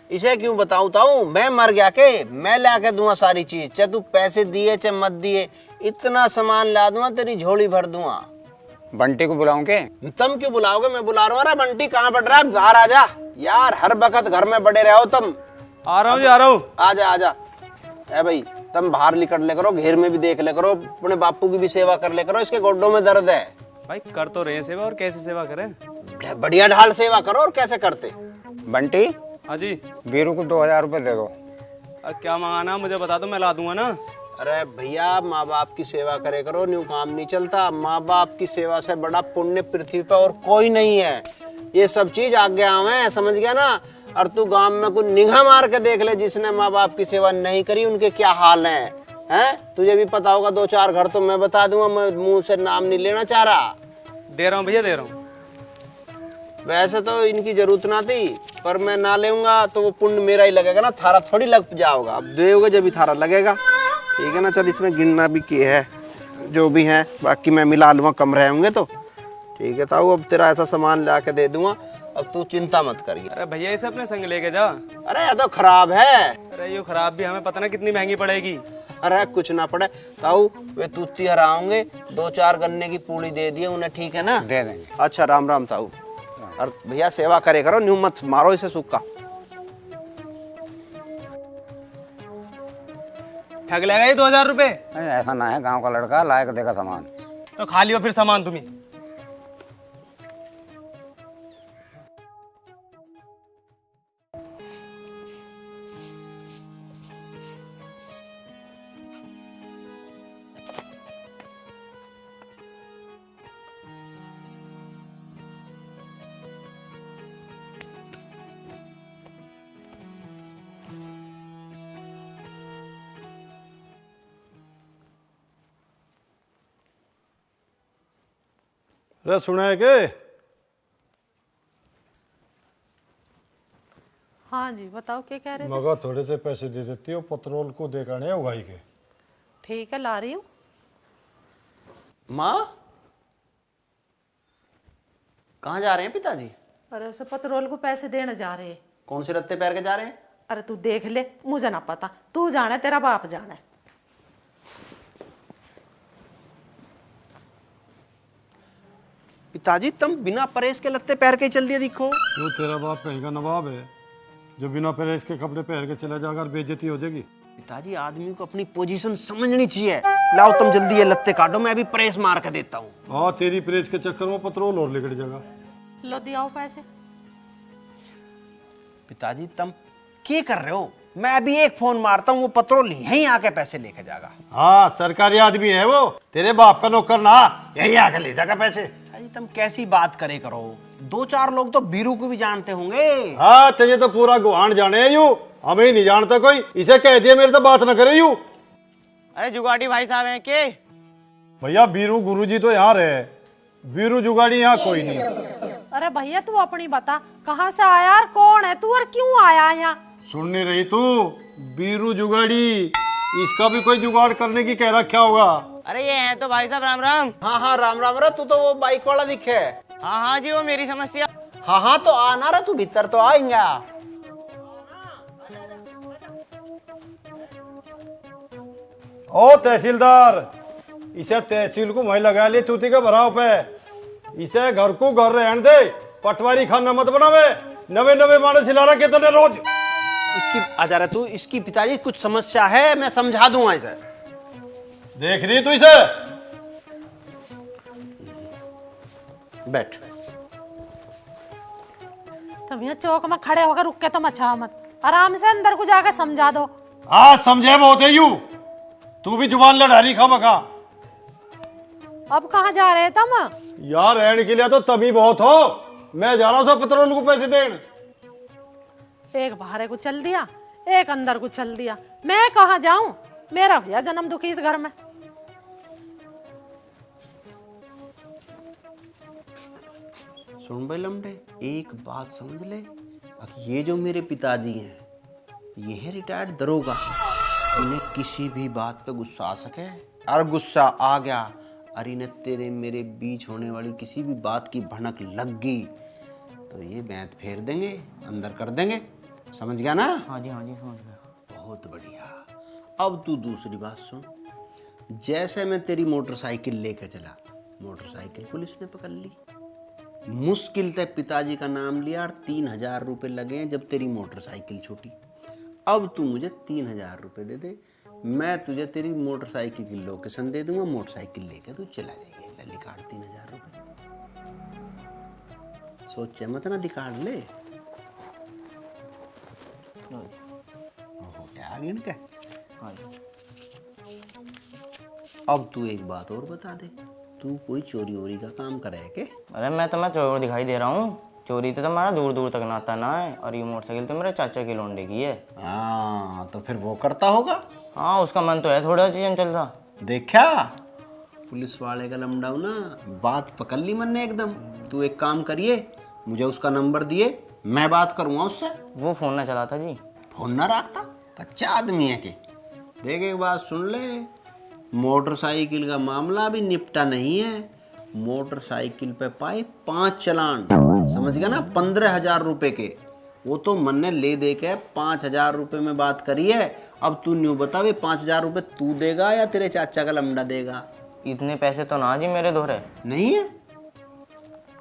इसे क्यों बताऊं ताऊ, मैं मर गया के मैं ला के दूंगा सारी चीज, चाहे तू पैसे दिए चाहे मत दिए, इतना सामान ला दूंगा तेरी झोली भर दूंगा। बंटी को बुलाऊं के? तुम क्यों बुलाओगे, मैं बुला रहा हूँ। अरे बंटी कहाँ बढ़ रहा है, बाहर आ जा यार, हर वक्त घर में बड़े रहो तुम। आ रहा हूँ जी, आ रहा हूँ। आजा आजा। ए भाई तुम बाहर निकल ले करो, घेर में भी देख ले करो, अपने बापू की भी सेवा कर ले करो, इसके गोड्डों में दर्द है। भाई कर तो रहे हैं सेवा, और कैसे सेवा करें? बढ़िया ढाल सेवा करो। और कैसे करते? बंटी। हाँ जी। वीरू को 2000 रुपए दे दो। क्या मंगाना मुझे बता दो, मैं ला दूंगा ना। अरे भैया माँ बाप की सेवा करे करो, न्यू काम नहीं चलता। माँ बाप की सेवा से बड़ा पुण्य पृथ्वी पे और कोई नहीं है। ये सब चीज आज्ञा है, समझ गया ना। और तू गांव में कोई निगाह मार के देख ले, जिसने माँ बाप की सेवा नहीं करी उनके क्या हाल हैं। तुझे भी पता होगा, 2-4 घर तो मैं बता दूंगा, मैं मुंह से नाम नहीं लेना चाह रहा। दे रहा हूँ भैया, दे रहा हूँ। वैसे तो इनकी जरूरत ना थी, पर मैं ना लेऊंगा तो वो पुण्य मेरा ही लगेगा ना, थारा थोड़ी लग जाओगा। अब दोगे जब भी थारा लगेगा, ठीक है ना। चल इसमें गिनना भी किए है जो भी है, बाकी मैं मिला लूँगा, कम रहे होंगे तो ठीक है। ताऊ अब तेरा ऐसा सामान ला के दे दूंगा, अब तू चिंता मत करिए। अरे भैया इसे अपने संग लेके जा। अरे ये तो खराब है। अरे ये खराब भी हमें पता ना कितनी महंगी पड़ेगी। अरे कुछ ना पड़े ताऊ, वे तूती हराओगे, 2-4 गन्ने की पूड़ी दे दिए उन्हें, ठीक है ना? दे देंगे। अच्छा राम राम ताऊ। और भैया सेवा करे करो, न्यू मत मारो इसे सूखा। ठग लेगा ये 2000 रुपए? ऐसा ना है, गांव का लड़का लायक देगा सामान। तो खा लियो फिर सामान तुम्ही। अरे सुना है के? हाँ जी बताओ, क्या कह रहे थे? मगर थोड़े से पैसे दे देती हो, पेट्रोल को देखाने उगाई के। ठीक है ला रही हूँ। माँ कहाँ जा रहे हैं पिताजी? अरे उसे पेट्रोल को पैसे देने जा रहे हैं। कौन से रत्ते पैर के जा रहे हैं? अरे तू देख ले, मुझे ना पता, तू जाना है, तेरा बाप जाना है। पिताजी तुम बिना परहेज के लत्ते पैर के चल दिए, दिखो। तो तेरा बाप कहीं का नवाब है जो बिना परहेज के कपड़े पहन के चला जाकर बेइज्जती हो जाएगी। पिताजी आदमी को अपनी पोजीशन समझनी चाहिए। लाओ तुम जल्दी ये लत्ते काटो, मैं अभी परहेज मार के देता हूँ। हाँ तेरी परहेज के चक्कर में पेट्रोल और निकल जाएगा। लो दियाओ पैसे। पिताजी तुम क्या कर रहे हो? मैं अभी एक फोन मारता हूँ, वो पेट्रोल यहीं आके पैसे लेके जाएगा। हाँ सरकारी आदमी है वो, तेरे बाप का नौकर ना, यही आके ले जाएगा पैसे। अरे तुम कैसी बात करे करो, 2-4 लोग तो बीरू को भी जानते होंगे। हाँ तुझे तो पूरा गुहान जाने है यू, हमें ही नहीं जानता कोई, इसे कह दिया मेरे तो बात न करे यू। अरे जुगाड़ी भाई साहब हैं के? भैया बीरू गुरुजी तो यहाँ रहे, बीरू जुगाड़ी यहाँ कोई नहीं। अरे भैया तू अपनी बता, कहाँ से आया और कौन है तू और क्यों आया यहाँ? सुन नहीं रही तू? बीरू जुगाड़ी, इसका भी कोई जुगाड़ करने की कह रखा होगा। अरे ये है तो भाई साहब, राम राम। हाँ हाँ राम राम। रे तू तो वो बाइक वाला दिखे। हाँ हाँ जी, वो मेरी समस्या। हाँ हाँ तो आना रे, तू भीतर तो आएंगे। ओ तहसीलदार, इसे तहसील को वहीं लगा ले तूती के भराव पे, इसे घर को घर रहने दे, पटवारी खाना मत बनावे, नवे नवे माने सिला रहा कितने रोज। इसकी आजा रहा तू, इसकी पिताजी कुछ समस्या है, मैं समझा दूंगा इसे। देख रही तू इसे? बैठ। तुम यहाँ चौक में खड़े होकर रुक के तो मचा मत, आराम से अंदर को जाकर समझा दो। आज समझे बहुत है यू, तू भी जुबान लड़ा रही खामखा। अब कहाँ जा रहे तुम? यार रहने के लिए तो तभी बहुत हो, मैं जा रहा हूँ पेट्रोल को पैसे देने। एक बाहर को चल दिया, एक अंदर को चल दिया, मैं कहाँ जाऊं? मेरा भैया जन्म दुखी इस घर में। सुन भाई लमड़े, एक बात समझ ले, ये जो मेरे पिताजी हैं, ये है रिटायर्ड दरोगा। इन्हें किसी भी बात पे गुस्सा आ सके, और गुस्सा आ गया, अरे ने तेरे मेरे बीच होने वाली किसी भी बात की भनक लग गई तो ये बैंत फेर देंगे, अंदर कर देंगे। समझ गया ना? हाँ जी समझ गया। बहुत बढ़िया। अब तू दूसरी बात सुन, जैसे मैं तेरी मोटरसाइकिल लेके चला, मोटरसाइकिल पुलिस ने पकड़ ली, मुश्किल से पिताजी का नाम लिया और 3000 रुपये लगे हैं जब तेरी मोटरसाइकिल छूटी। अब तू मुझे 3000 रुपये दे दे, मैं तुझे तेरी मोटरसाइकिल की लोकेशन दे दूंगा, मोटरसाइकिल लेकर तू चला जाएगा। ले निकाल 3000 रुपये, सोचे मत ना, निकाल ले। हो गया आगे इनका। अब तू एक बात और बता दे, तू कोई चोरी वोरी का काम करे है के? अरे मैं तुम्हें चोर दिखाई दे रहा हूँ, चोरी तो तुम्हारा दूर दूर तक नाता ना है, और ये मोटरसाइकिल तो मेरे चाचा की लौंडे की है। हाँ तो फिर वो करता होगा। हाँ उसका मन तो है थोड़ा चीज चल रहा। देखा पुलिस वाले का लमडाऊ ना, बात पकड़ ली मन ने एकदम। तू एक काम करिए, मुझे उसका नंबर दिए, मैं बात करूँगा उससे। वो फोन ना चलाता जी। फोन ना रखता? कच्चा आदमी है के? देख एक बात सुन ले, मोटरसाइकिल का मामला भी निपटा नहीं है। मोटरसाइकिल पे पाए 5 चालान, समझ गया ना, 15,000 रुपए के। वो तो मन ने ले दे के 5,000 रुपए में बात करी है। अब तू न्यू बता, 5,000 रुपए तू देगा या तेरे चाचा का लमडा देगा? इतने पैसे तो ना जी मेरे दोहरे नहीं है।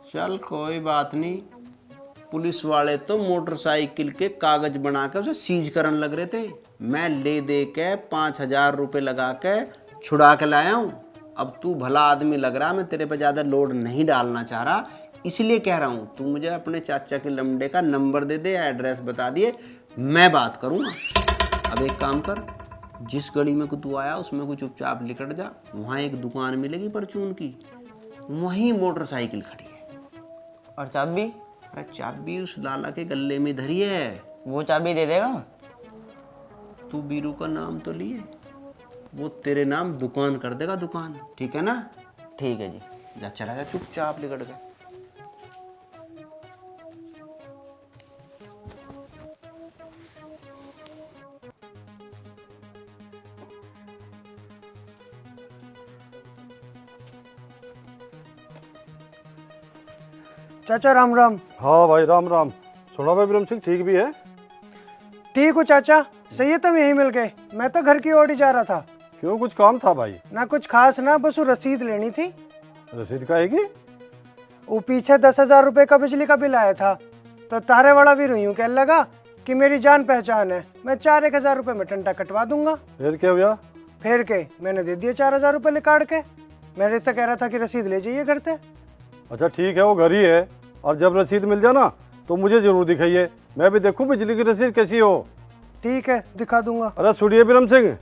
चल कोई बात नहीं, पुलिस वाले तो मोटरसाइकिल के कागज बना के उसे सीज करने लग रहे थे, मैं ले दे के 5,000 रुपए लगा के छुड़ा के लाया हूँ। अब तू भला आदमी लग रहा, मैं तेरे पे ज़्यादा लोड नहीं डालना चाह रहा, इसलिए कह रहा हूँ तू मुझे अपने चाचा के लमडे का नंबर दे दे, एड्रेस बता दिए, मैं बात करूँगा। अब एक काम कर, जिस गली में तू आया उसमें कुछ चुपचाप निकट जा, वहाँ एक दुकान मिलेगी परचून की, वहीं मोटरसाइकिल खड़ी है। और चाबी? अरे चाबी उस लाला के गले में धरी है। वो चाबी दे देगा? तू बीरू का नाम तो लिए, वो तेरे नाम दुकान कर देगा, दुकान। ठीक है ना? ठीक है जी। जा चला जा चुपचाप निकट गया। चाचा राम राम। हाँ भाई राम राम। सुना भाई ब्रह्म सिंह ठीक भी है? ठीक हो चाचा, सही है, तुम यहीं मिल गए, मैं तो घर की ओर ही जा रहा था। क्यों, कुछ काम था भाई? ना कुछ खास ना, बस वो रसीद लेनी थी। रसीद का है? वो पीछे 10,000 रुपए का बिजली का बिल आया था, तो तारे वाला भी यूं कहने लगा कि मेरी जान पहचान है, मैं 4-1,000 रुपए में टंटा कटवा दूंगा। फिर क्या हुआ? फिर के मैंने दे दिए 4,000 रुपए निकाल के। मेरे तो कह रहा था कि रसीद ले जाइए घर से। अच्छा ठीक है, वो घर ही है, और जब रसीद मिल जाए ना तो मुझे जरूर दिखाइए, मैं भी देखूं बिजली की रसीद कैसी हो। ठीक है, दिखा दूंगा। अरे सुनिए बिरम सिंह,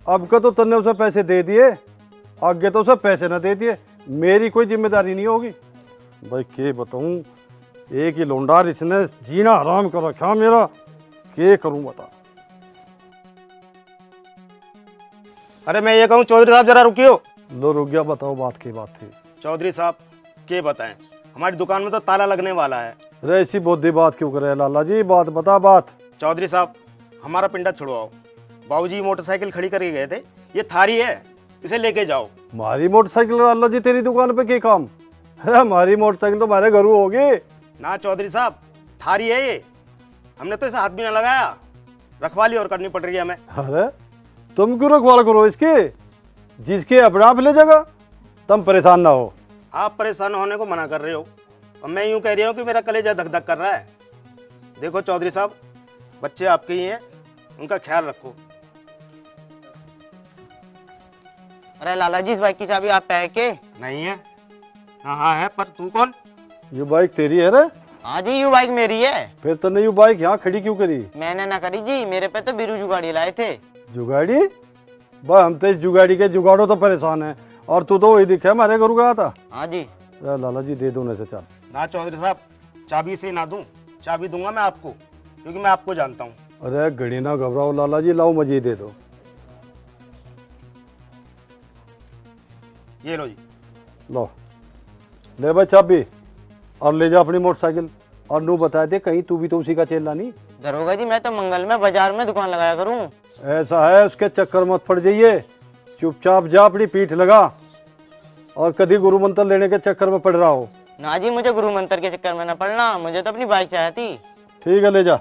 अब का तो तन्ने उसे पैसे दे दिए, आगे तो उसे पैसे ना दे दिए, मेरी कोई जिम्मेदारी नहीं होगी। भाई के बताऊं, एक ही लोंडार इसने जीना हराम कर रखा मेरा, के करूं बता। अरे मैं ये कहूँ चौधरी साहब जरा रुकियो। लो रुक गया, बताओ बात की बात थी। चौधरी साहब के बताएं, हमारी दुकान में तो ताला लगने वाला है। अरे ऐसी बोधी बात क्यों करे लाला जी, बात बता बात। चौधरी साहब हमारा पिंडा छुड़वाओ, बाबूजी मोटरसाइकिल खड़ी करके गए थे, ये थारी है, इसे लेके जाओ। हमारी मोटरसाइकिल लाला जी तेरी दुकान पे क्या काम? अरे हमारी मोटरसाइकिल तो हमारे घरों होगी ना चौधरी साहब, थारी है ये, हमने तो इसे हाथ भी ना लगाया, रखवाली और करनी पड़ रही है हमें। अरे तुम क्यों रखवाल करो इसकी, जिसके अपना ले जगह, तुम परेशान ना हो। आप परेशान होने को मना कर रहे हो और मैं यूं कह रही हूँ कि मेरा कलेजा धक धक कर रहा है। देखो चौधरी साहब, बच्चे आपके ही हैं, उनका ख्याल रखो। अरे लाला जी, इस बाइक की चाबी आप पे के? नहीं है। हाँ है, पर तू कौन? ये बाइक तेरी है रे? हाँ जी, यू बाइक मेरी है। फिर तूने यू बाइक यहाँ खड़ी क्यों करी? मैंने ना करी जी, मेरे पे तो बीरू जुगाड़ी लाए थे। जुगाड़ी? भाई हम तो इस जुगाड़ी के जुगाड़ों तो परेशान है, और तू तो वही दिखे हमारे घर गया था। हाँ जी। लाला जी दे दो न से चल। ना चौधरी साहब, चाबी से ना दूं, चाबी दूंगा मैं आपको, क्योंकि मैं आपको जानता हूँ। अरे घड़ी ना घबराओ लाला जी, लाओ मुझे दे दो। ये लो जी। लो ले भाई चाबी, और ले जा अपनी मोटरसाइकिल, और नू बता दे कहीं तू भी तो उसी का चेला नहीं। दरोगा जी, मैं तो मंगल में बाजार में दुकान लगाया करूँ। ऐसा है, उसके चक्कर मत पड़ जाइए, चुपचाप जा अपनी पीठ लगा, और कभी गुरु मंत्र लेने के चक्कर में पड़ रहा हो। ना जी, मुझे गुरु मंत्र के चक्कर में ना पड़ना, मुझे तो अपनी बाइक चाहिए थी। ठीक है ले जा।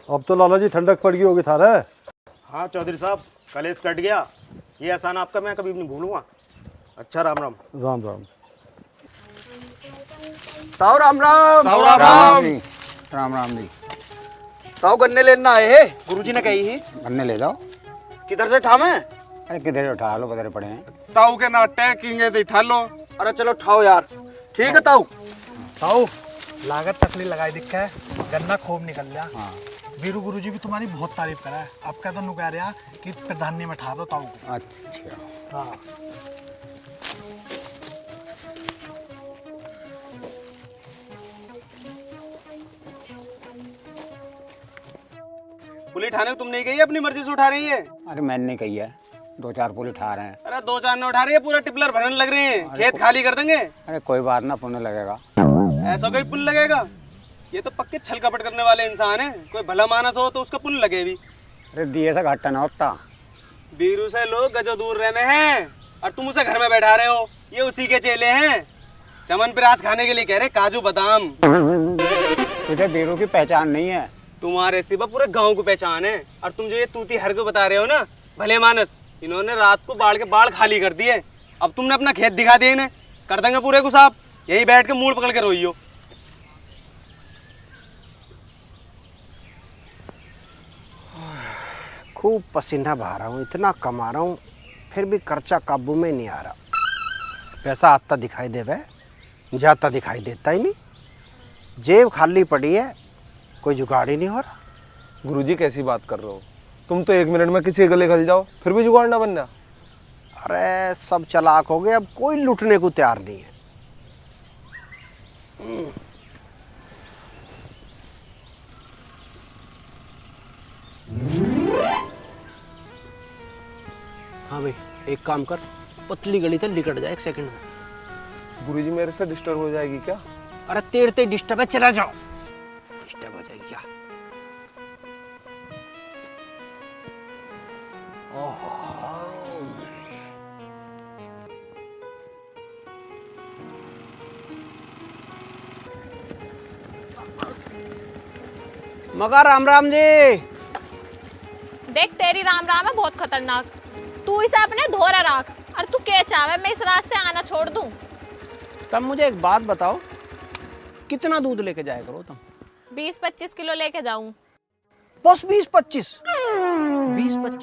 अब तो लाला जी ठंडक पड़ गई होगी थारा। हाँ चौधरी साहब, कलेश कट गया, ये एहसान आपका मैं कभी नहीं भूलूंगा। अच्छा राम राम। राम राम। ताऊ राम राम। ताऊ राम राम। राम राम जी। ताऊ गन्ने लेना आए है, गुरुजी ने कही ही। गन्ने ले जाओ। किधर से उठा मैं? अरे किधर उठा लो, बदरे पड़े हैं। ताऊ के ना टैकिंग तो उठा लो। अरे चलो उठाओ यार। ठीक है ताऊ। ताऊ लागत तकली लगाई दिखा है, गन्ना खूब निकल गया। हाँ। वीरू गुरुजी भी तुम्हारी बहुत तारीफ करा है, आपका तो नुकह रहा कि प्रधानी में ठा दो ताऊ को। अच्छा। हाँ। पुली उठाने को तुम नहीं गई, अपनी मर्जी से उठा रही है? अरे मैंने नहीं कही है, 2-4 पुल उठा रहे हैं। अरे 2-4 न उठा रही है, पूरा टिपलर भरने लग रहे हैं, खेत खाली कर देंगे। अरे कोई बात ना, पुण्य लगेगा। ऐसा कोई पुण्य लगेगा? ये तो पक्के छल कपट करने वाले इंसान है, कोई भला मानस हो तो उसका पुण्य लगे भी। अरे दिए से घाटा ना होता। बीरू से लोग गजो दूर रहने हैं, और तुम उसे घर में बैठा रहे हो, ये उसी के चेले हैं। चमन पिरास खाने के लिए कह रहे, काजू बादाम। तुझे बीरू की पहचान नहीं है? तुम्हारे सिवा पूरे गांव को पहचान है, और तुम जो ये तूती हर को बता रहे हो ना, भले मानस, इन्होंने रात को बाढ़ के बाढ़ खाली कर दिए। अब तुमने अपना खेत दिखा दिए इन्हें, कर देंगे पूरे को साफ। यही बैठ के मूड पकड़ के रोइयो। खूब पसीना बहा रहा हूँ, इतना कमा रहा हूँ, फिर भी खर्चा काबू में नहीं आ रहा। पैसा आता दिखाई देवे, जाता दिखाई देता ही नहीं। जेब खाली पड़ी है, कोई जुगाड़ ही नहीं हो रहा। गुरुजी कैसी बात कर रहे हो? तुम तो 1 मिनट में किसी के गले खल जाओ, फिर भी जुगाड़ ना बनना। अरे सब चालाक हो गए, अब कोई लुटने को तैयार नहीं है। हाँ भाई, एक काम कर, पतली गली तक निकट जाए 1 सेकंड में। गुरुजी मेरे से डिस्टर्ब हो जाएगी क्या? अरे तेरे डिस्टर्ब है, चला जाओ। डिस्टर्ब हो जाएगी क्या? मगर राम राम जी। देख तेरी राम राम है बहुत खतरनाक, तू इसे अपने धोरा रख, और तू क्या चाहे मैं इस रास्ते आना छोड़ दूं? तब मुझे एक बात बताओ, कितना दूध लेके जाया करो तुम? 20-25 किलो लेके जाऊं। बस 20-25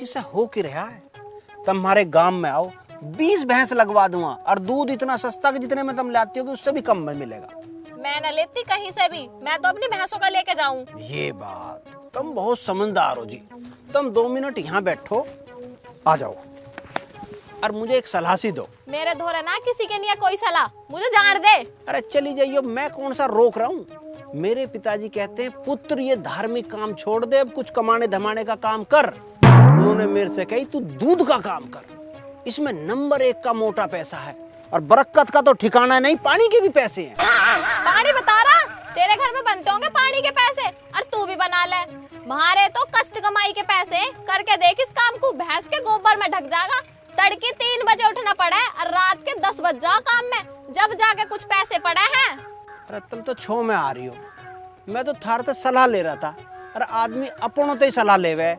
से हो के रहा है। तुम हमारे गांव में आओ, 20 भैंस लगवा दूंगा, और दूध इतना सस्ता कि जितने में तुम लाती हो उससे भी कम में मिलेगा। मैं न लेती कहीं से भी, मैं तो अपनी भैंसों का लेके जाऊं। ये बात, तुम बहुत समझदार हो जी। तुम 2 मिनट यहाँ बैठो, आ जाओ और मुझे एक सलाह सी दो। मेरे धोरे ना किसी के लिए कोई सलाह, मुझे जान दे। अरे चली जाइयो, मैं कौन सा रोक रहा हूँ। मेरे पिताजी कहते हैं पुत्र ये धार्मिक काम छोड़ दे, अब कुछ कमाने धमाने का काम कर। उन्होंने मेरे से कही तू दूध का काम कर, इसमें नंबर 1 का मोटा पैसा है और बरकत का तो ठिकाना नहीं, पानी के भी पैसे हैं। पानी बता रहा, तेरे घर में बनते होंगे पानी के पैसे, और तू भी बना ले। हमारे तो कष्ट कमाई के पैसे, करके देख इस काम को, भैंस के गोबर में ढक जाएगा। तड़के 3 बजे उठना पड़ा है और रात के 10 बज जा काम में, जब जाके कुछ पैसे पड़े हैं। अरे तुम तो छो में आ रही हो, मैं तो थार से सलाह ले रहा था। अरे आदमी अपनों से ही सलाह लेवे,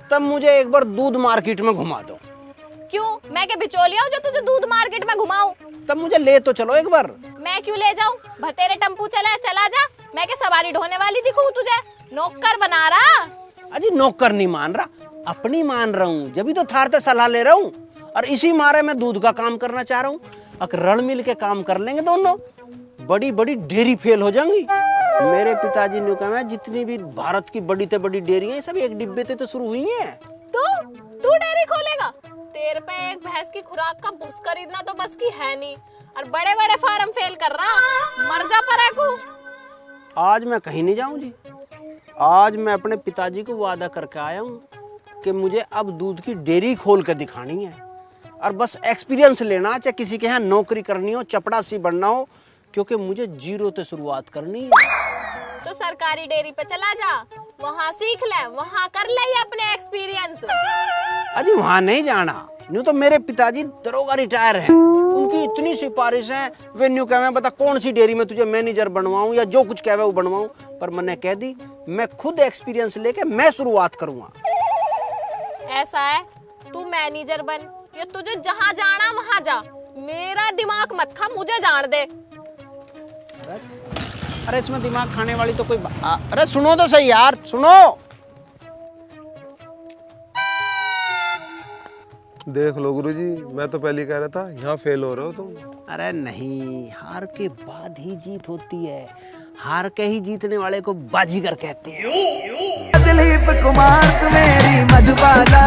तब मुझे एक बार दूध मार्केट में घुमा दो। क्यों, मैं क्या बिचौलिया हूँ जो तुझे दूध मार्केट में घुमाऊं? तब मुझे ले तो चलो एक बार। मैं क्यों ले जाऊं? भतेरे टेम्पू चला जा, मैं क्या सवारी ढोने वाली दिखूं तुझे? नौकर बना रहा? अजी नौकर नहीं मान रहा, अपनी मान रहा हूँ, जब भी तो थार से सलाह ले रहा हूँ। और इसी मारे मैं दूध का काम करना चाह रहा हूँ। अगर रण मिल के काम कर लेंगे दोनों, बड़ी बड़ी डेयरी फेल हो जाएंगी। मेरे पिताजी ने कहा जितनी भी भारत की बड़ी से बड़ी डेयरी है सब एक डिब्बे से तो शुरू हुई हैं। तू डेयरी खोलेगा? तेरे पे एक भैंस की खुराक का भूस खरीदना तो बस की है नहीं, और बड़े बड़े फार्म फेल कर रहा, मर जा परे को। आज मैं कहीं नहीं जाऊं जी, आज मैं अपने पिताजी को वादा करके आया हूँ कि मुझे अब दूध की डेयरी खोल कर दिखानी है, और बस एक्सपीरियंस लेना, चाहे किसी के यहाँ नौकरी करनी हो, चपड़ासी बनना हो, क्योंकि मुझे 0 से शुरुआत करनी है। तो सरकारी डेयरी पे चला जा, वहाँ सीख ले, वहाँ कर ले ये अपने एक्सपीरियंस। अजी वहाँ नहीं जाना, न्यू तो मेरे पिताजी दरोगा रिटायर हैं, उनकी इतनी सिफारिश है, वे न्यू कहे बता कौन सी डेयरी में तुझे मैनेजर बनवाऊं या जो कुछ कहे वो बनवाऊं, पर मैंने कह दी मैं खुद एक्सपीरियंस लेके मैं शुरुआत करूंगा। ऐसा है, तू मैनेजर बन या तुझे जहाँ जाना वहाँ जा, मेरा दिमाग मत खा, मुझे जान दे। अरे इसमें दिमाग खाने वाली तो कोई अरे सुनो तो सही यार, सुनो। देख लो गुरुजी, मैं तो पहले कह रहा था यहाँ फेल हो रहे हो तुम। अरे नहीं, हार के बाद ही जीत होती है, हार के ही जीतने वाले को बाजीगर कहते हैं। दिलीप कुमार तू मेरी मधुबाला।